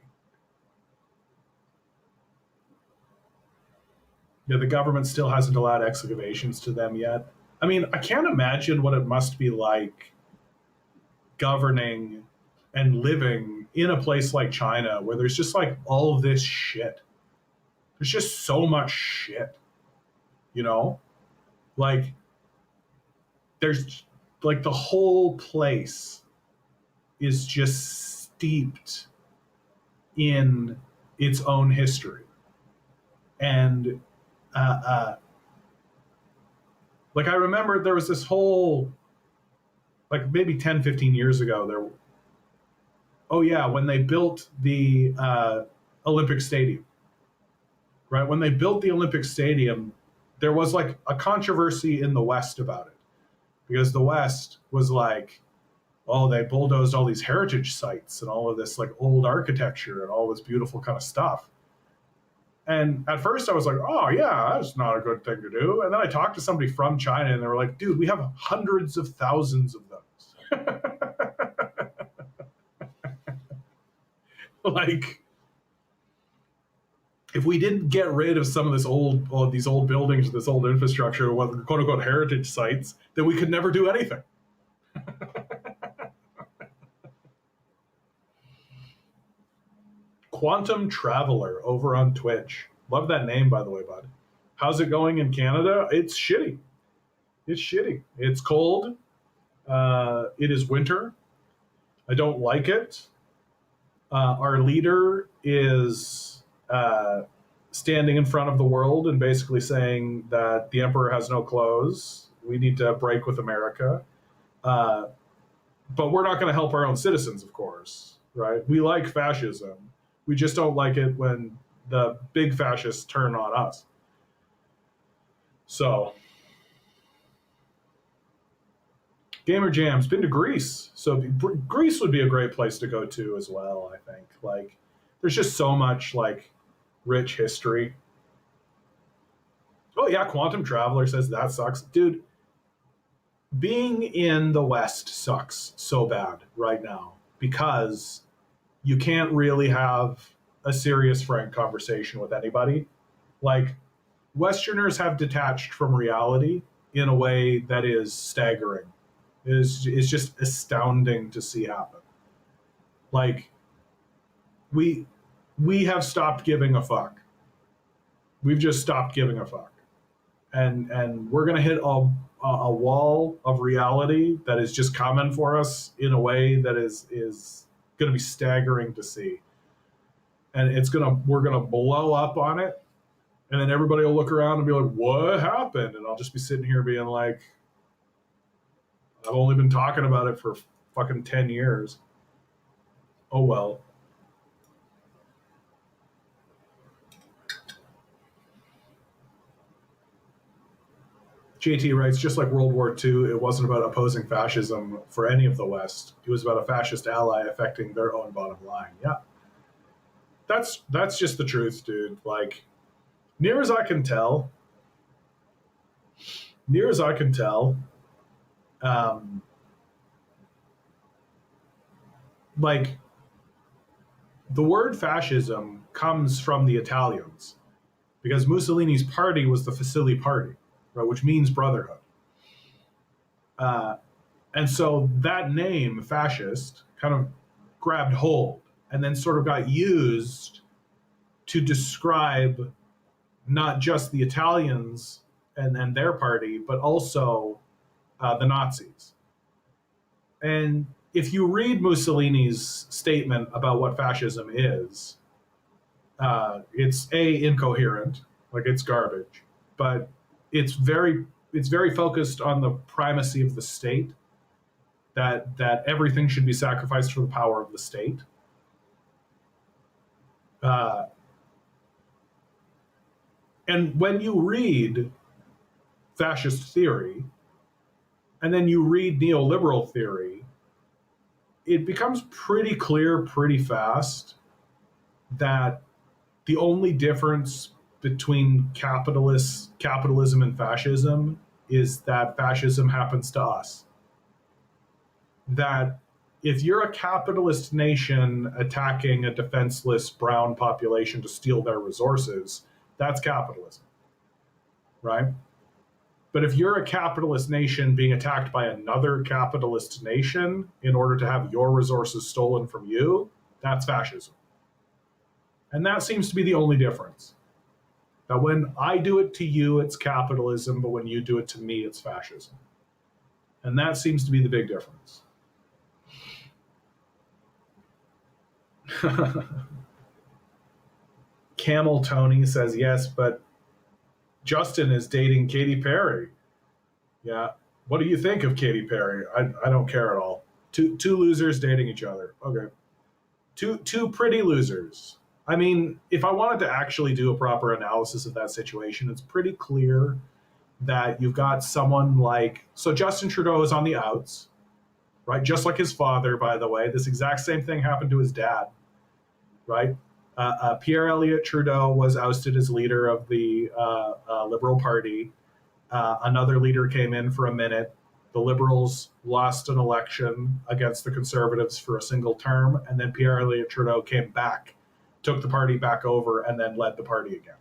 Yeah, the government still hasn't allowed excavations to them yet. I mean, I can't imagine what it must be like governing and living in a place like China where there's just like all of this shit. There's just so much shit, you know? Like, there's like the whole place is just steeped in its own history. And like, I remember there was this whole, like maybe 10, 15 years ago, when they built the Olympic Stadium, right? When they built the Olympic Stadium, there was like a controversy in the West about it, because the West was like, oh, they bulldozed all these heritage sites and all of this like old architecture and all this beautiful kind of stuff. And at first I was like, oh, yeah, that's not a good thing to do. And then I talked to somebody from China and they were like, dude, we have hundreds of thousands of those. Like, if we didn't get rid of some of these old buildings, this old infrastructure, what quote unquote heritage sites, then we could never do anything. Quantum Traveler over on Twitch. Love that name, by the way, bud. How's it going in Canada? It's shitty. It's shitty. It's cold. It is winter. I don't like it. Our leader is standing in front of the world and basically saying that the emperor has no clothes. We need to break with America. But we're not going to help our own citizens, of course, right? We like fascism. We just don't like it when the big fascists turn on us. So, Gamer Jam's been to Greece. So Greece would be a great place to go to as well, I think. Like, there's just so much, like, rich history. Oh, yeah, Quantum Traveler says that sucks. Dude, being in the West sucks so bad right now because you can't really have a serious, frank conversation with anybody. Like, Westerners have detached from reality in a way that is staggering. It's just astounding to see happen. Like, we have stopped giving a fuck. We've just stopped giving a fuck. And we're gonna hit a wall of reality that is just coming for us in a way that is gonna be staggering to see. And we're gonna blow up on it, and then everybody will look around and be like, what happened? And I'll just be sitting here being like, I've only been talking about it for fucking 10 years. Oh well. JT writes, just like World War II, it wasn't about opposing fascism for any of the West. It was about a fascist ally affecting their own bottom line. Yeah. That's just the truth, dude. Like, near as I can tell, like, the word fascism comes from the Italians because Mussolini's party was the Facili Party, right, which means brotherhood. And so that name, fascist, kind of grabbed hold and then sort of got used to describe not just the Italians and their party, but also the Nazis. And if you read Mussolini's statement about what fascism is, it's incoherent, like it's garbage, but it's very focused on the primacy of the state, that everything should be sacrificed for the power of the state. And when you read fascist theory, and then you read neoliberal theory, it becomes pretty clear pretty fast that the only difference between capitalism and fascism is that fascism happens to us. That if you're a capitalist nation attacking a defenseless brown population to steal their resources, that's capitalism, right? But if you're a capitalist nation being attacked by another capitalist nation in order to have your resources stolen from you, that's fascism. And that seems to be the only difference. That when I do it to you, it's capitalism, but when you do it to me, it's fascism. And that seems to be the big difference. Camel Tony says yes, but Justin is dating Katy Perry. Yeah. What do you think of Katy Perry? I don't care at all. Two losers dating each other. Okay. Two pretty losers. I mean, if I wanted to actually do a proper analysis of that situation, it's pretty clear that you've got someone like, so Justin Trudeau is on the outs, right? Just like his father, by the way. This exact same thing happened to his dad, right? Pierre Elliott Trudeau was ousted as leader of the Liberal Party. Another leader came in for a minute. The Liberals lost an election against the Conservatives for a single term, and then Pierre Elliott Trudeau came back, took the party back over, and then led the party again.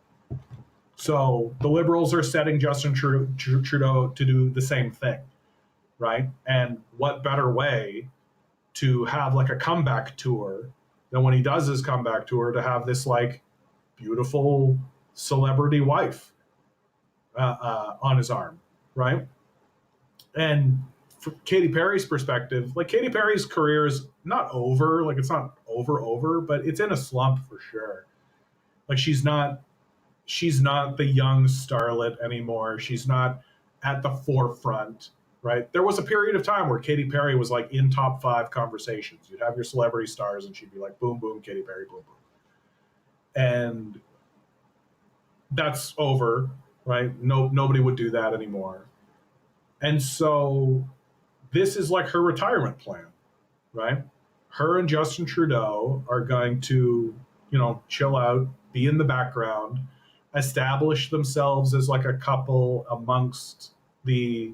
So the Liberals are setting Justin Trudeau to do the same thing, right? And what better way to have like a comeback tour than when he does his comeback tour to have this like beautiful celebrity wife on his arm, right? And from Katy Perry's perspective, like Katy Perry's career is not over, like it's not over, but it's in a slump for sure. Like she's not the young starlet anymore. She's not at the forefront, right? There was a period of time where Katy Perry was like in top 5 conversations. You'd have your celebrity stars and she'd be like, boom, boom, Katy Perry, boom, boom. And that's over, right? Nobody would do that anymore. And so this is like her retirement plan, right? Her and Justin Trudeau are going to, chill out, be in the background, establish themselves as like a couple amongst the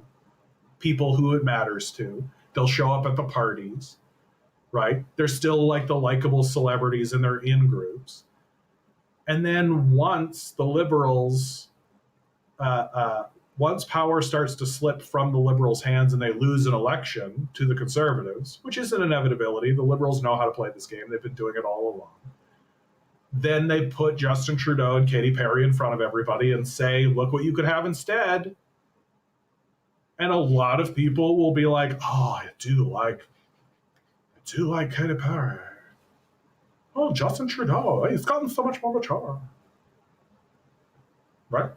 people who it matters to. They'll show up at the parties, right? They're still like the likable celebrities and they're in groups. And then once the Liberals, once power starts to slip from the Liberals' hands and they lose an election to the Conservatives, which is an inevitability, the Liberals know how to play this game. They've been doing it all along. Then they put Justin Trudeau and Katy Perry in front of everybody and say, look what you could have instead. And a lot of people will be like, oh, I do like Katy Perry. Oh, Justin Trudeau, he's gotten so much more mature. Right?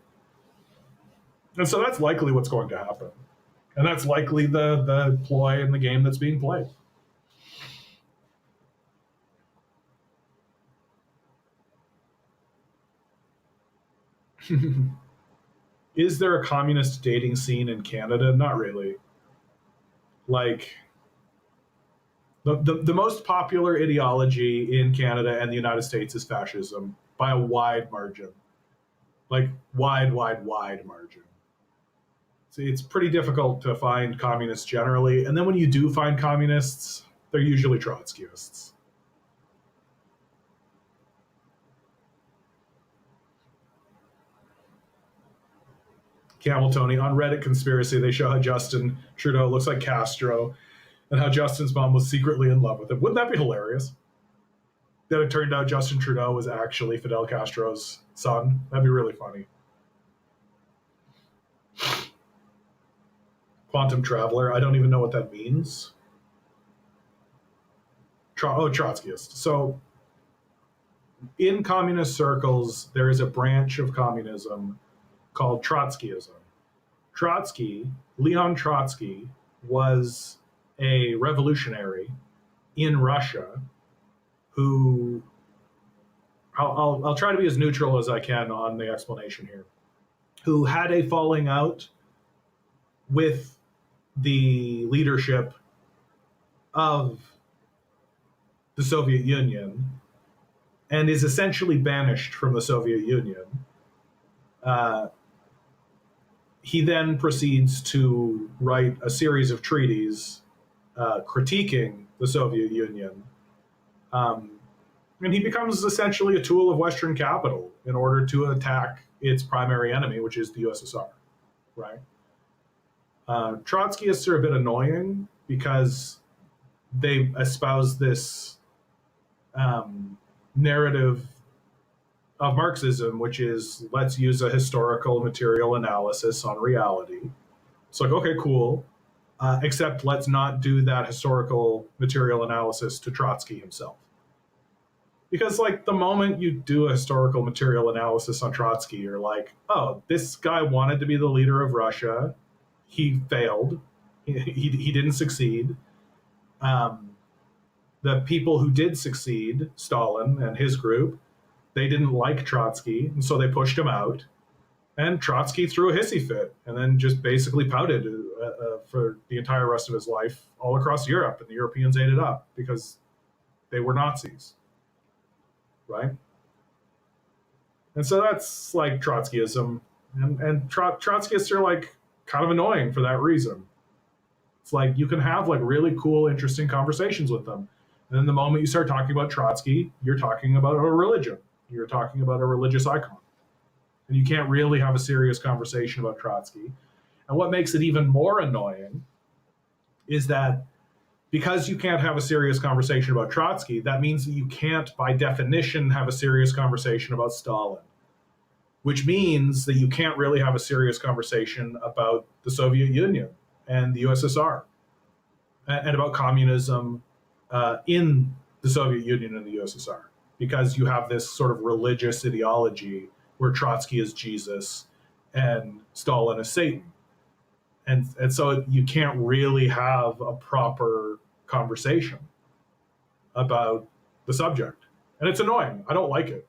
And so that's likely what's going to happen. And that's likely the ploy in the game that's being played. Is there a communist dating scene in Canada? Not really. Like, the most popular ideology in Canada and the United States is fascism by a wide margin. Like, wide margin. See, it's pretty difficult to find communists generally. And then when you do find communists, they're usually Trotskyists. Camel Tony, on Reddit Conspiracy, they show how Justin Trudeau looks like Castro and how Justin's mom was secretly in love with him. Wouldn't that be hilarious? That it turned out Justin Trudeau was actually Fidel Castro's son. That'd be really funny. Quantum Traveler, I don't even know what that means. Trotskyist. So in communist circles, there is a branch of communism called Trotskyism. Leon Trotsky, was a revolutionary in Russia who, I'll try to be as neutral as I can on the explanation here, who had a falling out with the leadership of the Soviet Union and is essentially banished from the Soviet Union. He then proceeds to write a series of treaties critiquing the Soviet Union. And he becomes essentially a tool of Western capital in order to attack its primary enemy, which is the USSR, right? Trotskyists are a bit annoying because they espouse this narrative of Marxism, which is let's use a historical material analysis on reality. It's like, okay, cool. Except let's not do that historical material analysis to Trotsky himself. Because like the moment you do a historical material analysis on Trotsky, you're like, oh, this guy wanted to be the leader of Russia. He failed. He didn't succeed. The people who did succeed, Stalin and his group, they didn't like Trotsky, and so they pushed him out. And Trotsky threw a hissy fit and then just basically pouted for the entire rest of his life all across Europe, and the Europeans ate it up because they were Nazis, right? And so that's like Trotskyism. And Trotskyists are like kind of annoying for that reason. It's like you can have like really cool, interesting conversations with them. And then the moment you start talking about Trotsky, you're talking about a religion. You're talking about a religious icon. And you can't really have a serious conversation about Trotsky. And what makes it even more annoying is that because you can't have a serious conversation about Trotsky, that means that you can't, by definition, have a serious conversation about Stalin, which means that you can't really have a serious conversation about the Soviet Union and the USSR and about communism in the Soviet Union and the USSR, because you have this sort of religious ideology where Trotsky is Jesus and Stalin is Satan. And so you can't really have a proper conversation about the subject. And it's annoying. I don't like it.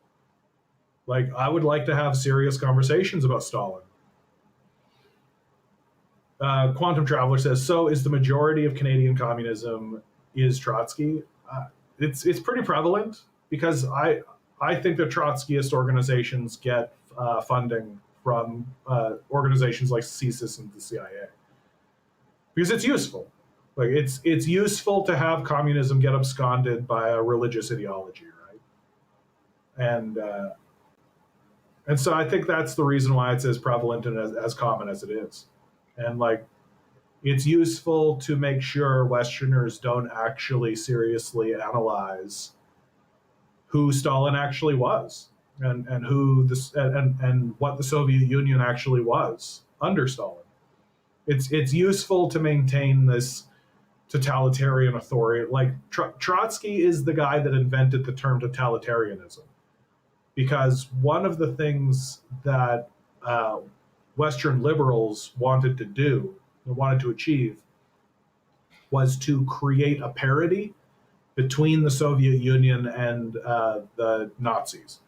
Like, I would like to have serious conversations about Stalin. Quantum Traveler says, so is the majority of Canadian communism is Trotsky? It's pretty prevalent, because I think that Trotskyist organizations get funding from organizations like CSIS and the CIA, because it's useful. Like it's useful to have communism get absconded by a religious ideology, right? And so I think that's the reason why it's as prevalent and as common as it is. And like, it's useful to make sure Westerners don't actually seriously analyze who Stalin actually was, and who this and what the Soviet Union actually was under Stalin. It's useful to maintain this totalitarian authority. Like Trotsky is the guy that invented the term totalitarianism, because one of the things that Western liberals wanted to achieve, was to create a parity between the Soviet Union and the Nazis.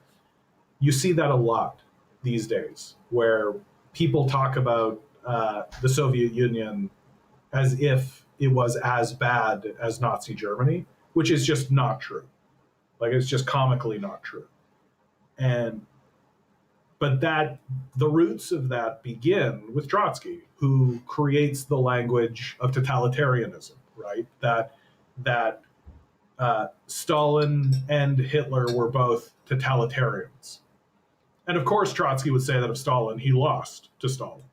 You see that a lot these days, where people talk about the Soviet Union as if it was as bad as Nazi Germany, which is just not true. Like, it's just comically not true. But the roots of that begin with Trotsky, who creates the language of totalitarianism, right? That Stalin and Hitler were both totalitarians. And of course, Trotsky would say that of Stalin, he lost to Stalin.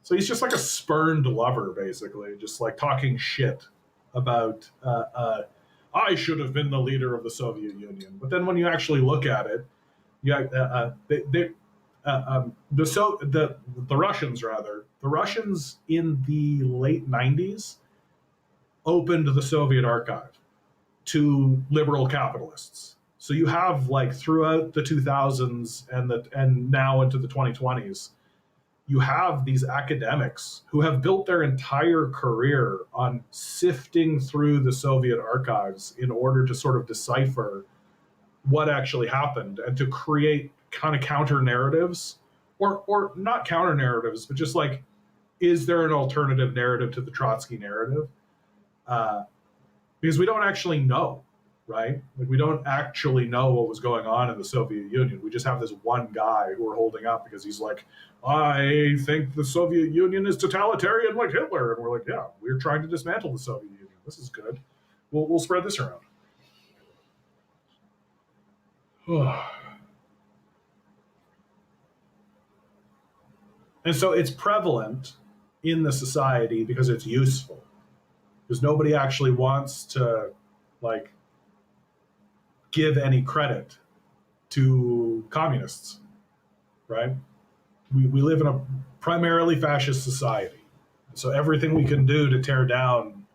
So he's just like a spurned lover, basically, just like talking shit about, I should have been the leader of the Soviet Union. But then when you actually look at it, the Russians in the late 90s opened the Soviet archive to liberal capitalists. So you have, like, throughout the 2000s and now into the 2020s, you have these academics who have built their entire career on sifting through the Soviet archives in order to sort of decipher what actually happened and to create kind of counter narratives, or not counter narratives, but just like, is there an alternative narrative to the Trotsky narrative? Because we don't actually know, right? Like, we don't actually know what was going on in the Soviet Union. We just have this one guy who we're holding up because he's like, I think the Soviet Union is totalitarian like Hitler. And we're like, yeah, we're trying to dismantle the Soviet Union. This is good. We'll spread this around. And so it's prevalent in the society because it's useful. Because nobody actually wants to, like, give any credit to communists, right? We live in a primarily fascist society. So everything we can do to tear down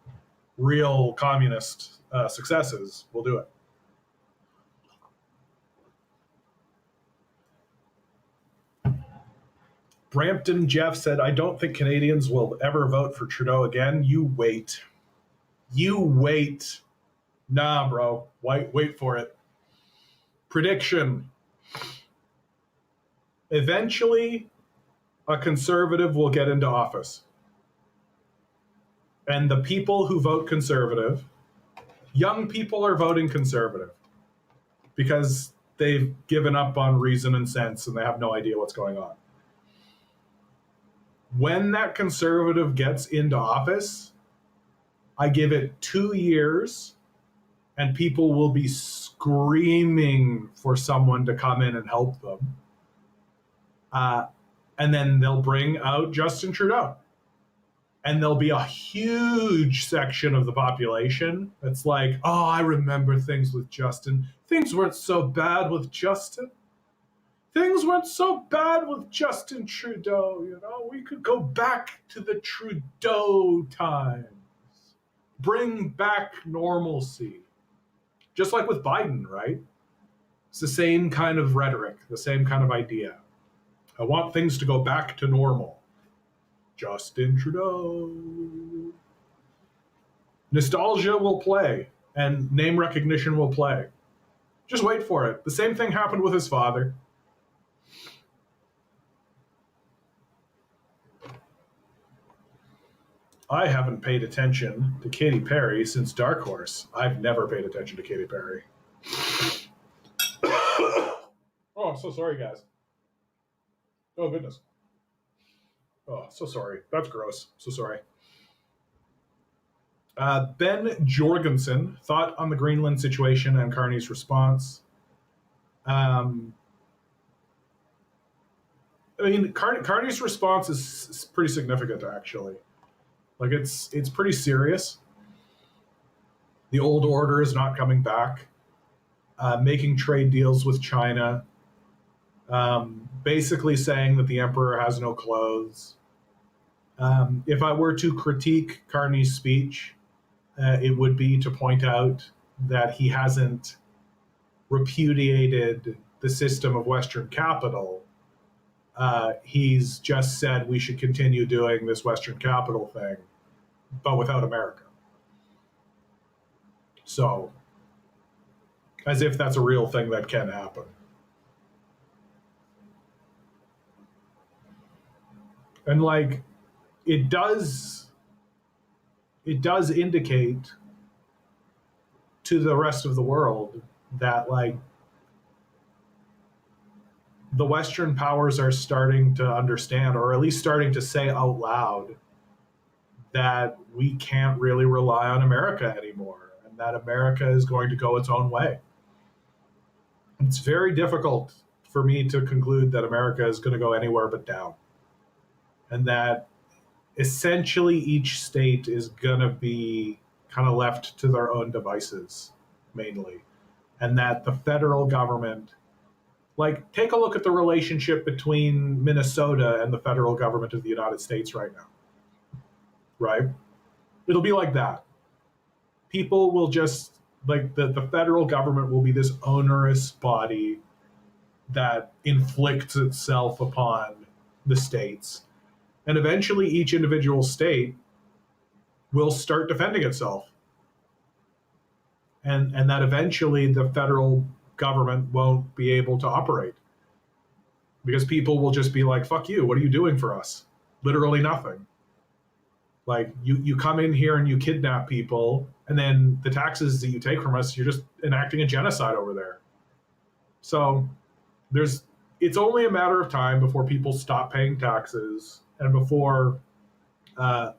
real communist successes, we'll do it. Brampton Jeff said, I don't think Canadians will ever vote for Trudeau again. You wait. You wait. Nah, bro. Wait for it. Prediction. Eventually, a conservative will get into office. And the people who vote conservative, young people are voting conservative, because they've given up on reason and sense and they have no idea what's going on. When that conservative gets into office, I give it 2 years and people will be screaming for someone to come in and help them. And then they'll bring out Justin Trudeau. And there'll be a huge section of the population that's like, oh, I remember things with Justin. Things weren't so bad with Justin. Things weren't so bad with Justin Trudeau. You know, we could go back to the Trudeau times. Bring back normalcy. Just like with Biden, right? It's the same kind of rhetoric, the same kind of idea. I want things to go back to normal. Justin Trudeau. Nostalgia will play, and name recognition will play. Just wait for it. The same thing happened with his father. I haven't paid attention to Katy Perry since Dark Horse. I've never paid attention to Katy Perry. Oh, I'm so sorry, guys. Oh, goodness. Oh, so sorry. That's gross. So sorry. Ben Jorgensen, thought on the Greenland situation and Carney's response. I mean, Carney's response is pretty significant, actually. Like, it's pretty serious. The old order is not coming back. Making trade deals with China. Basically saying that the emperor has no clothes. If I were to critique Carney's speech, it would be to point out that he hasn't repudiated the system of Western capital. He's just said we should continue doing this Western capital thing, but without America. So, as if that's a real thing that can happen. And like, it does indicate to the rest of the world that like the Western powers are starting to understand, or at least starting to say out loud, that we can't really rely on America anymore, and that America is going to go its own way. It's very difficult for me to conclude that America is going to go anywhere but down, and that essentially each state is going to be kind of left to their own devices, mainly. And that the federal government, like, take a look at the relationship between Minnesota and the federal government of the United States right now, right? It'll be like that. People will just, like, the federal government will be this onerous body that inflicts itself upon the states. And eventually each individual state will start defending itself. And that eventually the federal government won't be able to operate. Because people will just be like, fuck you, what are you doing for us? Literally nothing. Like, you come in here and you kidnap people, and then the taxes that you take from us, you're just enacting a genocide over there. So it's only a matter of time before people stop paying taxes, and before the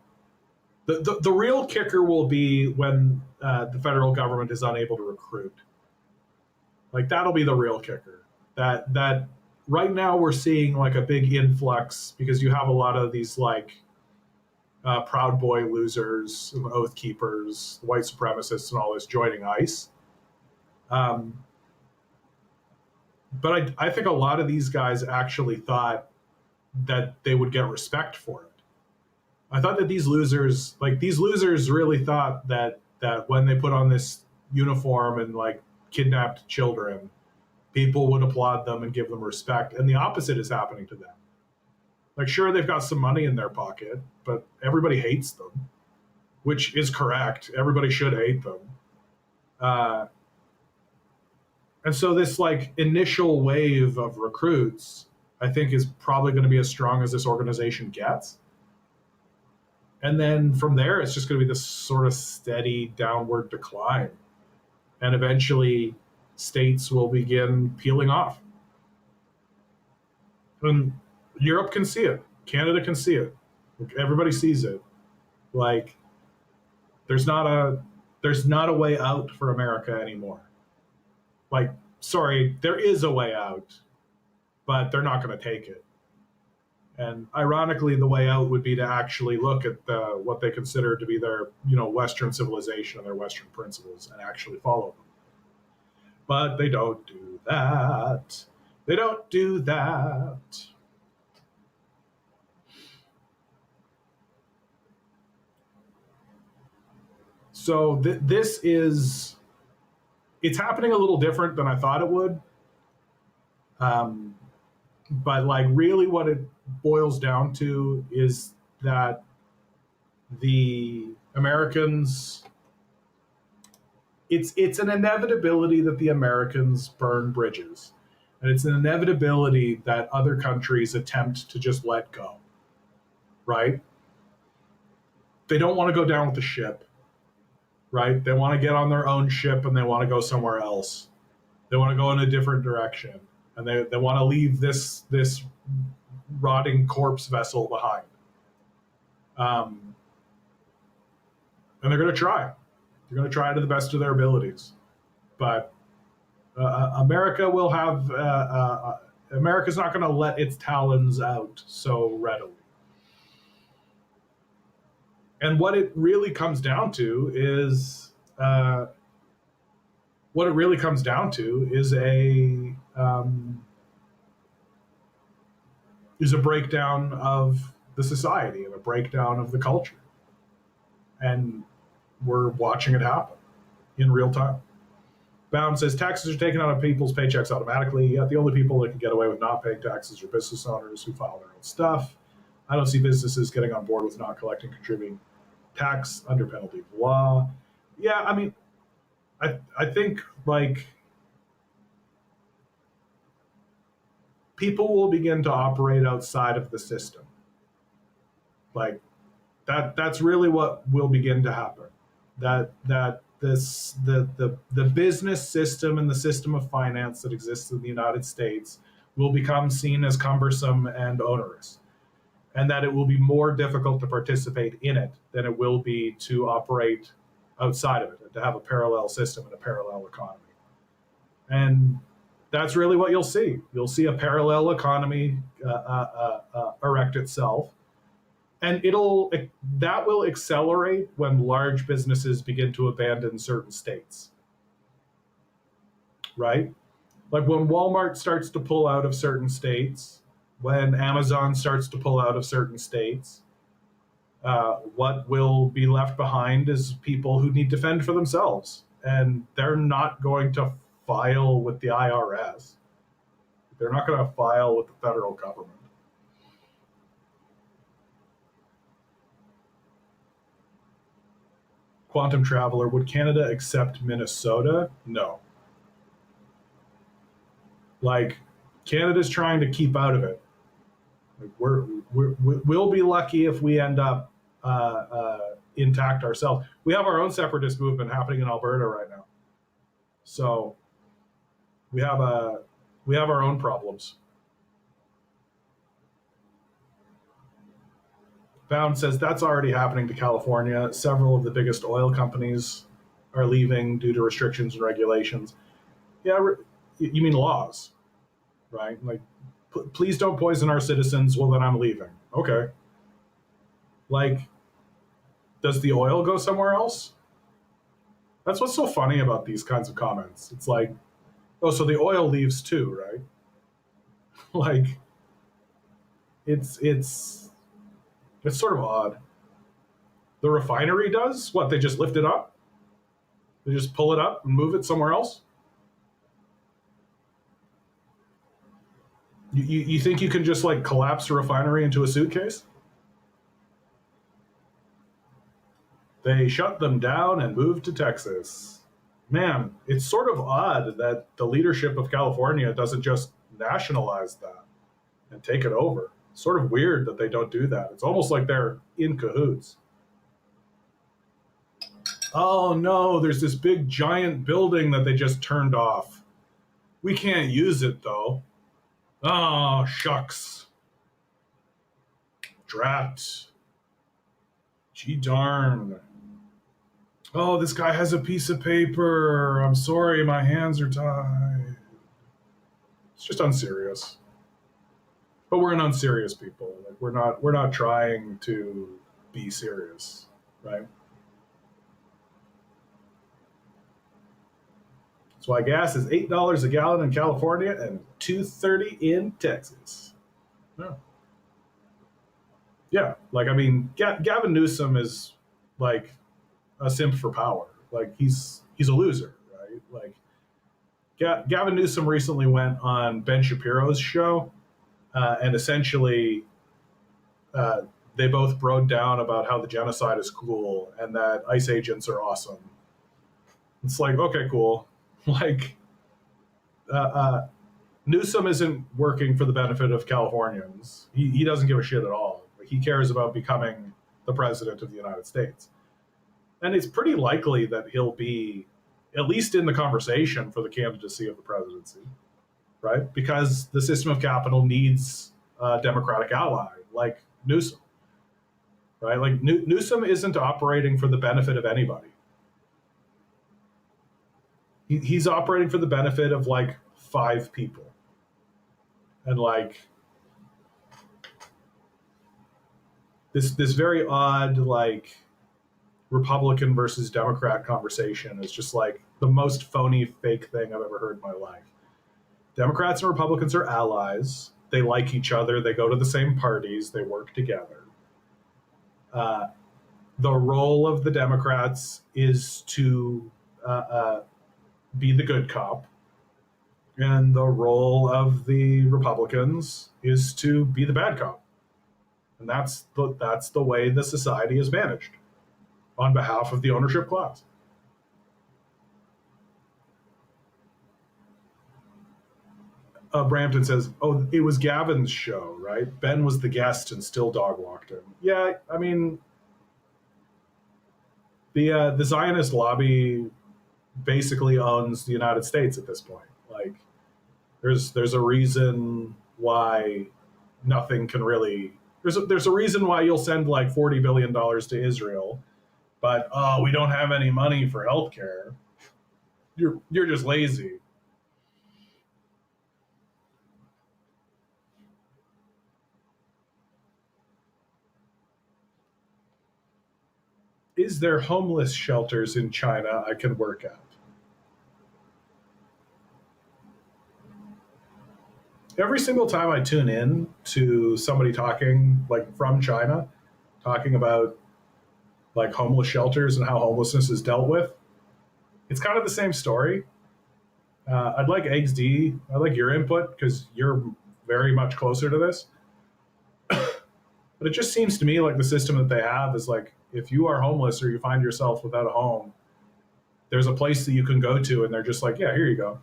real kicker will be when the federal government is unable to recruit. Like, that'll be the real kicker. That right now we're seeing like a big influx because you have a lot of these like Proud Boy losers, Oath Keepers, white supremacists, and all this joining ICE. But I think a lot of these guys actually thought that they would get respect for it. I thought that these losers really thought that when they put on this uniform and like kidnapped children, people would applaud them and give them respect. And the opposite is happening to them. Like, sure, they've got some money in their pocket, but everybody hates them, which is correct. Everybody should hate them. And so this like initial wave of recruits, I think, is probably going to be as strong as this organization gets. And then from there, it's just going to be this sort of steady downward decline. And eventually states will begin peeling off. And Europe can see it. Canada can see it. Everybody sees it. Like there's not a way out for America anymore. Like, sorry, there is a way out, but they're not going to take it. And ironically, the way out would be to actually look at what they consider to be their, Western civilization and their Western principles and actually follow them. But they don't do that. They don't do that. So it's happening a little different than I thought it would. But like really what it boils down to is that the Americans, it's an inevitability that the Americans burn bridges. And it's an inevitability that other countries attempt to just let go. Right? They don't want to go down with the ship. Right? They want to get on their own ship and they want to go somewhere else. They want to go in a different direction. And they want to leave this rotting corpse vessel behind. And they're going to try. They're going to try to the best of their abilities. But America will have... America's not going to let its talons out so readily. And what it really comes down to is a breakdown of the society and a breakdown of the culture. And we're watching it happen in real time. Bound says taxes are taken out of people's paychecks automatically, yet the only people that can get away with not paying taxes are business owners who file their own stuff. I don't see businesses getting on board with not collecting, contributing tax under penalty of law. Yeah, I mean, I think like people will begin to operate outside of the system. Like that's really what will begin to happen. That the business system and the system of finance that exists in the United States will become seen as cumbersome and onerous. And that it will be more difficult to participate in it than it will be to operate outside of it and to have a parallel system and a parallel economy. And that's really what you'll see. You'll see a parallel economy erect itself. And that will accelerate when large businesses begin to abandon certain states. Right? Like when Walmart starts to pull out of certain states, when Amazon starts to pull out of certain states, what will be left behind is people who need to fend for themselves. And they're not going to file with the IRS. They're not going to file with the federal government. Quantum Traveler, would Canada accept Minnesota? No. Like, Canada's trying to keep out of it. We'll be lucky if we end up intact ourselves. We have our own separatist movement happening in Alberta right now, so we have our own problems. Bound says that's already happening to California. Several of the biggest oil companies are leaving due to restrictions and regulations. Yeah, you mean laws, right? Like, please don't poison our citizens. Well, then I'm leaving. Okay. Like, does the oil go somewhere else? That's what's so funny about these kinds of comments. It's like, oh, so the oil leaves too, right? Like, it's sort of odd. The refinery does? What, they just lift it up? They just pull it up and move it somewhere else? You think you can just like collapse a refinery into a suitcase? They shut them down and moved to Texas. Man, it's sort of odd that the leadership of California doesn't just nationalize that and take it over. It's sort of weird that they don't do that. It's almost like they're in cahoots. Oh no, there's this big giant building that they just turned off. We can't use it though. Oh, shucks. Drat. Gee darn. Oh, this guy has a piece of paper. I'm sorry, my hands are tied. It's just unserious. But we're an unserious people. Like we're not trying to be serious, right? That's why gas is $8 a gallon in California and $2.30 in Texas. Yeah. Yeah, like I mean, Gavin Newsom is like a simp for power. Like he's a loser, right? Like Gavin Newsom recently went on Ben Shapiro's show, and essentially uh, they both broke down about how the genocide is cool and that ICE agents are awesome. It's like okay, cool. Like uh, uh, Newsom isn't working for the benefit of Californians. He doesn't give a shit at all. Like, he cares about becoming the president of the United States. And it's pretty likely that he'll be at least in the conversation for the candidacy of the presidency, right? Because the system of capital needs a Democratic ally like Newsom, right? Like Newsom isn't operating for the benefit of anybody. He's operating for the benefit of like five people. And like this very odd like Republican versus Democrat conversation is just like the most phony fake thing I've ever heard in my life. Democrats and Republicans are allies. They like each other. They go to the same parties. They work together. Uh, the role of the Democrats is to be the good cop, and the role of the Republicans is to be the bad cop. And that's the way the society is managed on behalf of the ownership class. Brampton says, "Oh, it was Gavin's show, right? Ben was the guest and still dog walked him." Yeah, I mean, the Zionist lobby basically owns the United States at this point. Like, there's a reason why nothing can really. There's a reason why you'll send like $40 billion to Israel, but oh, we don't have any money for healthcare. You're just lazy. Is there homeless shelters in China I can work at? Every single time I tune in to somebody talking like from China, talking about like homeless shelters and how homelessness is dealt with, it's kind of the same story. I'd like Eggs D. I'd like your input because you're very much closer to this. But it just seems to me like the system that they have is like if you are homeless or you find yourself without a home, there's a place that you can go to, and they're just like, yeah, here you go,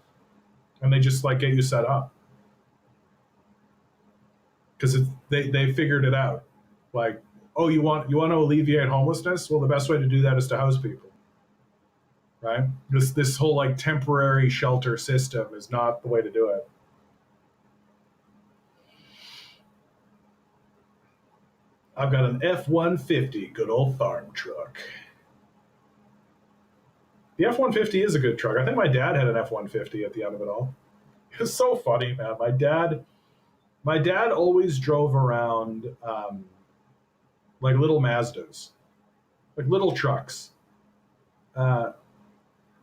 and they just like get you set up because they figured it out. Like, oh, you want to alleviate homelessness? Well, the best way to do that is to house people, right? This whole like temporary shelter system is not the way to do it. I've got an F-150, good old farm truck. The F-150 is a good truck. I think my dad had an F-150 at the end of it all. It was so funny, man. My dad always drove around like little Mazdas, like little trucks, uh,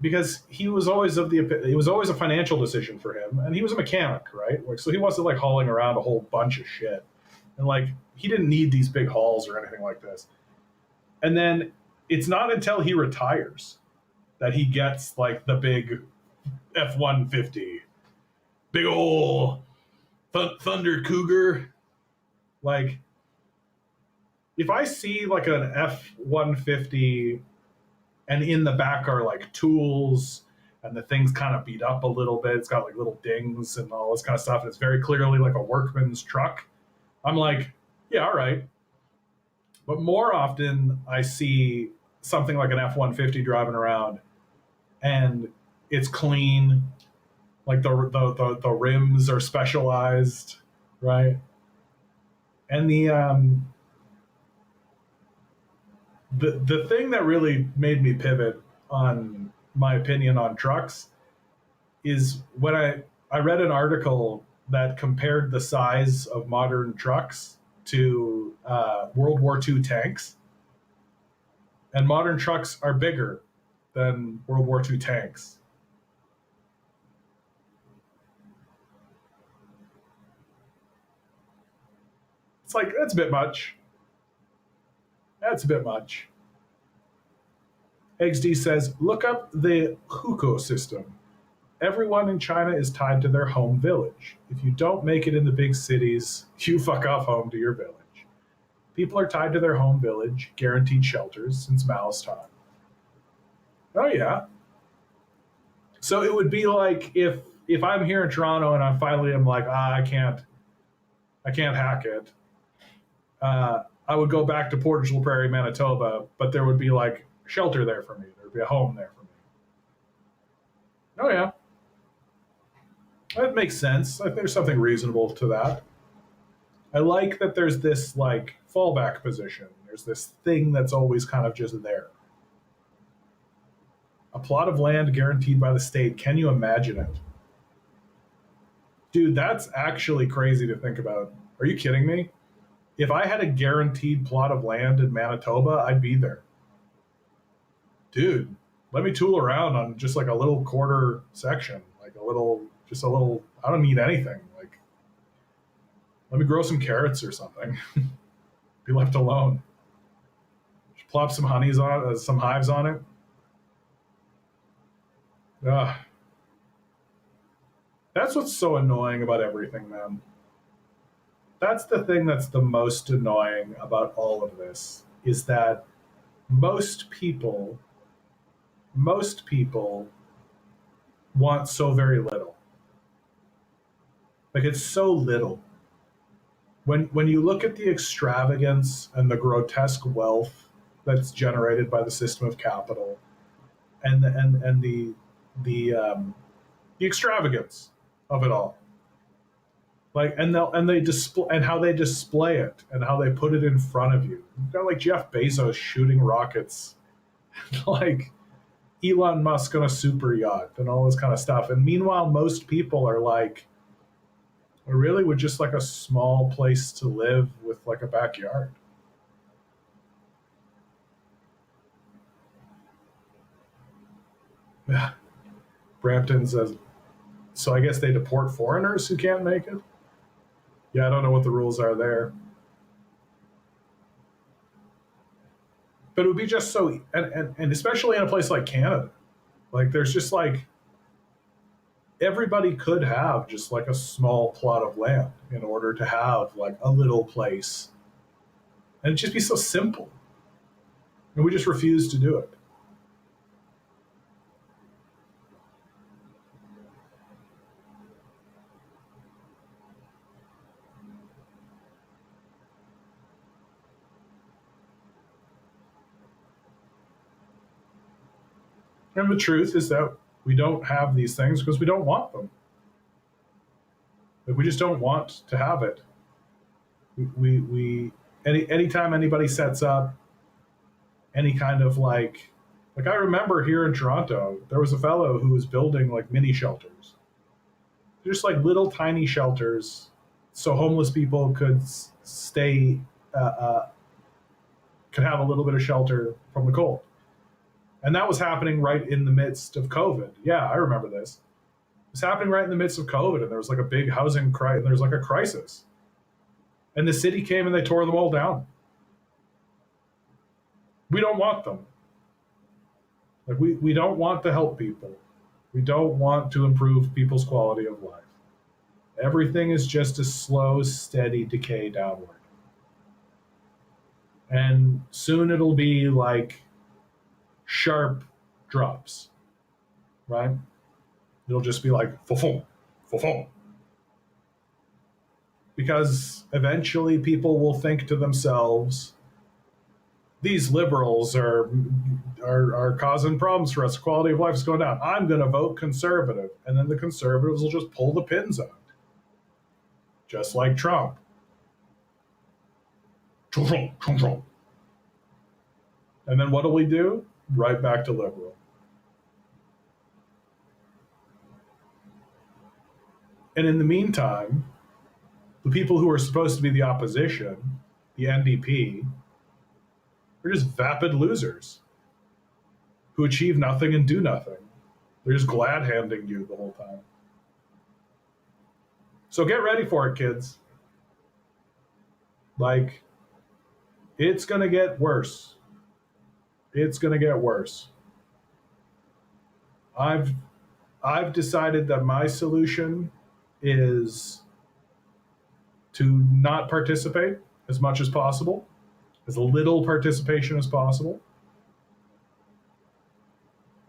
because he was always it was always a financial decision for him, and he was a mechanic, right? Like so he wasn't like hauling around a whole bunch of shit, and like he didn't need these big hauls or anything like this. And then it's not until he retires that he gets like the big F-150, big old Thunder Cougar. Like, if I see like an F-150 and in the back are like tools and the thing's kind of beat up a little bit, it's got like little dings and all this kind of stuff, and it's very clearly like a workman's truck, I'm like, yeah, all right. But more often, I see something like an F-150 driving around, and it's clean, Like the rims are specialized, right? And the thing that really made me pivot on my opinion on trucks is when I read an article that compared the size of modern trucks to World War II tanks, and modern trucks are bigger than World War II tanks. It's like that's a bit much. That's a bit much. XD says, look up the Hukou system. Everyone in China is tied to their home village. If you don't make it in the big cities, you fuck off home to your village. People are tied to their home village, guaranteed shelters since Mao's time. Oh yeah. So it would be like if I'm here in Toronto and I finally am like, I can't hack it. I would go back to Portage la Prairie, Manitoba, but there would be like shelter there for me. There would be a home there for me. Oh yeah, that makes sense. I think there's something reasonable to that. I like that there's this like fallback position. There's this thing that's always kind of just there. A plot of land guaranteed by the state. Can you imagine it? Dude, that's actually crazy to think about. Are you kidding me? If I had a guaranteed plot of land in Manitoba, I'd be there. Dude, let me tool around on just like a little quarter section, like just a little, I don't need anything. Like, let me grow some carrots or something. Be left alone. Just plop some honeys on it, some hives on it. Ugh. That's what's so annoying about everything, man. That's the thing that's the most annoying about all of this is that most people, most people want so very little. Like it's so little. When you look at the extravagance and the grotesque wealth that's generated by the system of capital, and the extravagance of it all, like they display and how they display it and how they put it in front of you. You've got like Jeff Bezos shooting rockets, like Elon Musk on a super yacht and all this kind of stuff. And meanwhile, most people are like, I really would just like a small place to live with like a backyard. Yeah. Brampton says, so I guess they deport foreigners who can't make it? Yeah, I don't know what the rules are there. But it would be just so, and especially in a place like Canada, like there's just like, everybody could have just like a small plot of land in order to have like a little place. And it'd just be so simple. And we just refuse to do it. And the truth is that we don't have these things because we don't want them. Like we just don't want to have it. Anytime anybody sets up any kind of like I remember here in Toronto, there was a fellow who was building like mini shelters, just like little tiny shelters, so homeless people could stay, could have a little bit of shelter from the cold. And that was happening right in the midst of COVID. Yeah, I remember this. It was happening right in the midst of COVID, and there was like a big housing crisis, and there was like a crisis. And the city came and they tore them all down. We don't want them. Like we don't want to help people. We don't want to improve people's quality of life. Everything is just a slow, steady decay downward. And soon it'll be like sharp drops, right? It'll just be like fa-fum, fa-fum. Because eventually people will think to themselves, these liberals are causing problems for us. Quality of life is going down. I'm going to vote conservative, and then the conservatives will just pull the pins out, just like Trump. And then what do we do? Right back to liberal. And in the meantime, the people who are supposed to be the opposition, the NDP, are just vapid losers who achieve nothing and do nothing. They're just glad handing you the whole time. So get ready for it, kids. Like, it's going to get worse. It's going to get worse. I've decided that my solution is to not participate as much as possible, as little participation as possible.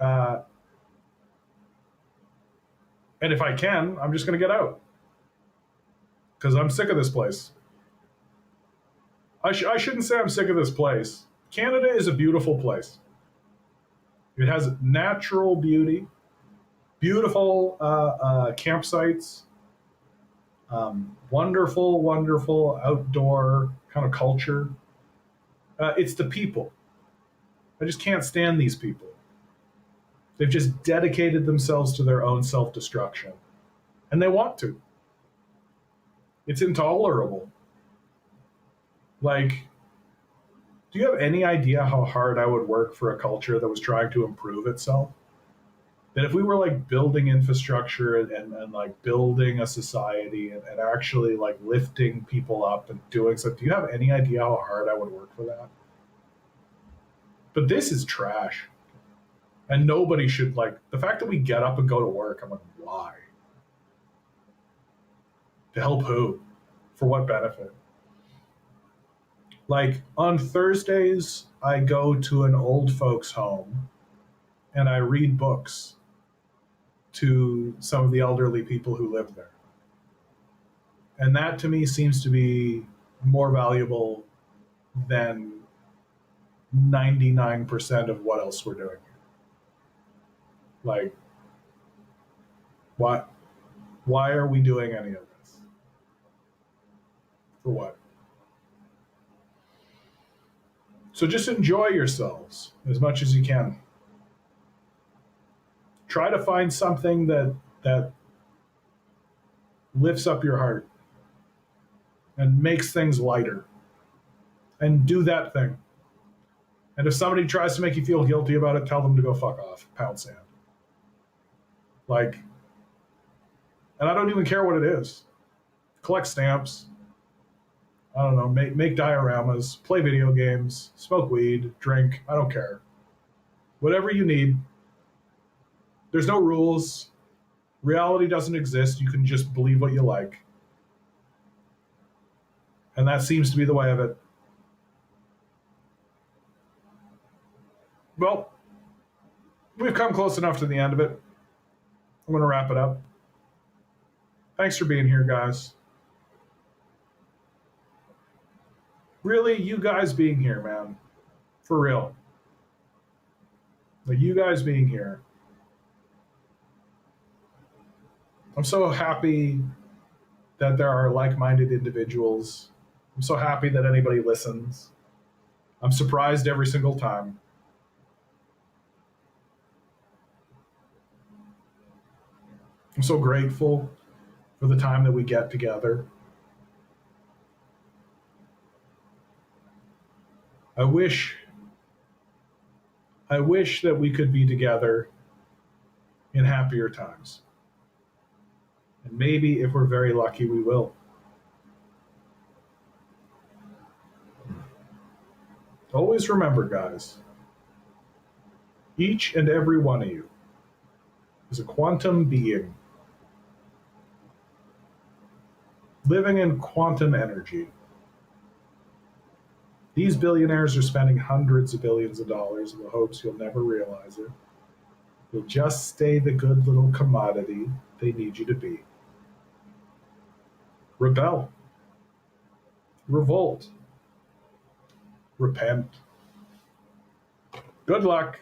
And if I can, I'm just going to get out because I'm sick of this place. I shouldn't say I'm sick of this place. Canada is a beautiful place. It has natural beauty, beautiful campsites, wonderful, wonderful outdoor kind of culture. It's the people. I just can't stand these people. They've just dedicated themselves to their own self-destruction. And they want to. It's intolerable. Like, do you have any idea how hard I would work for a culture that was trying to improve itself? That if we were like building infrastructure and like building a society and actually like lifting people up and doing stuff, do you have any idea how hard I would work for that? But this is trash. And nobody should, like, the fact that we get up and go to work, I'm like, why? To help who? For what benefit? Like, on Thursdays, I go to an old folks' home and I read books to some of the elderly people who live there. And that to me seems to be more valuable than 99% of what else we're doing. Like, why are we doing any of this? For what? So just enjoy yourselves as much as you can. Try to find something that lifts up your heart and makes things lighter. And do that thing. And if somebody tries to make you feel guilty about it, tell them to go fuck off. Pound sand. Like, and I don't even care what it is. Collect stamps. I don't know, make dioramas, play video games, smoke weed, drink. I don't care. Whatever you need. There's no rules. Reality doesn't exist. You can just believe what you like. And that seems to be the way of it. Well, we've come close enough to the end of it. I'm going to wrap it up. Thanks for being here, guys. Really, you guys being here, man. For real. Like, you guys being here. I'm so happy that there are like-minded individuals. I'm so happy that anybody listens. I'm surprised every single time. I'm so grateful for the time that we get together. I wish that we could be together in happier times. And maybe if we're very lucky, we will. Always remember, guys, each and every one of you is a quantum being living in quantum energy. These billionaires are spending hundreds of billions of dollars in the hopes you'll never realize it. You'll just stay the good little commodity they need you to be. Rebel. Revolt. Repent. Good luck.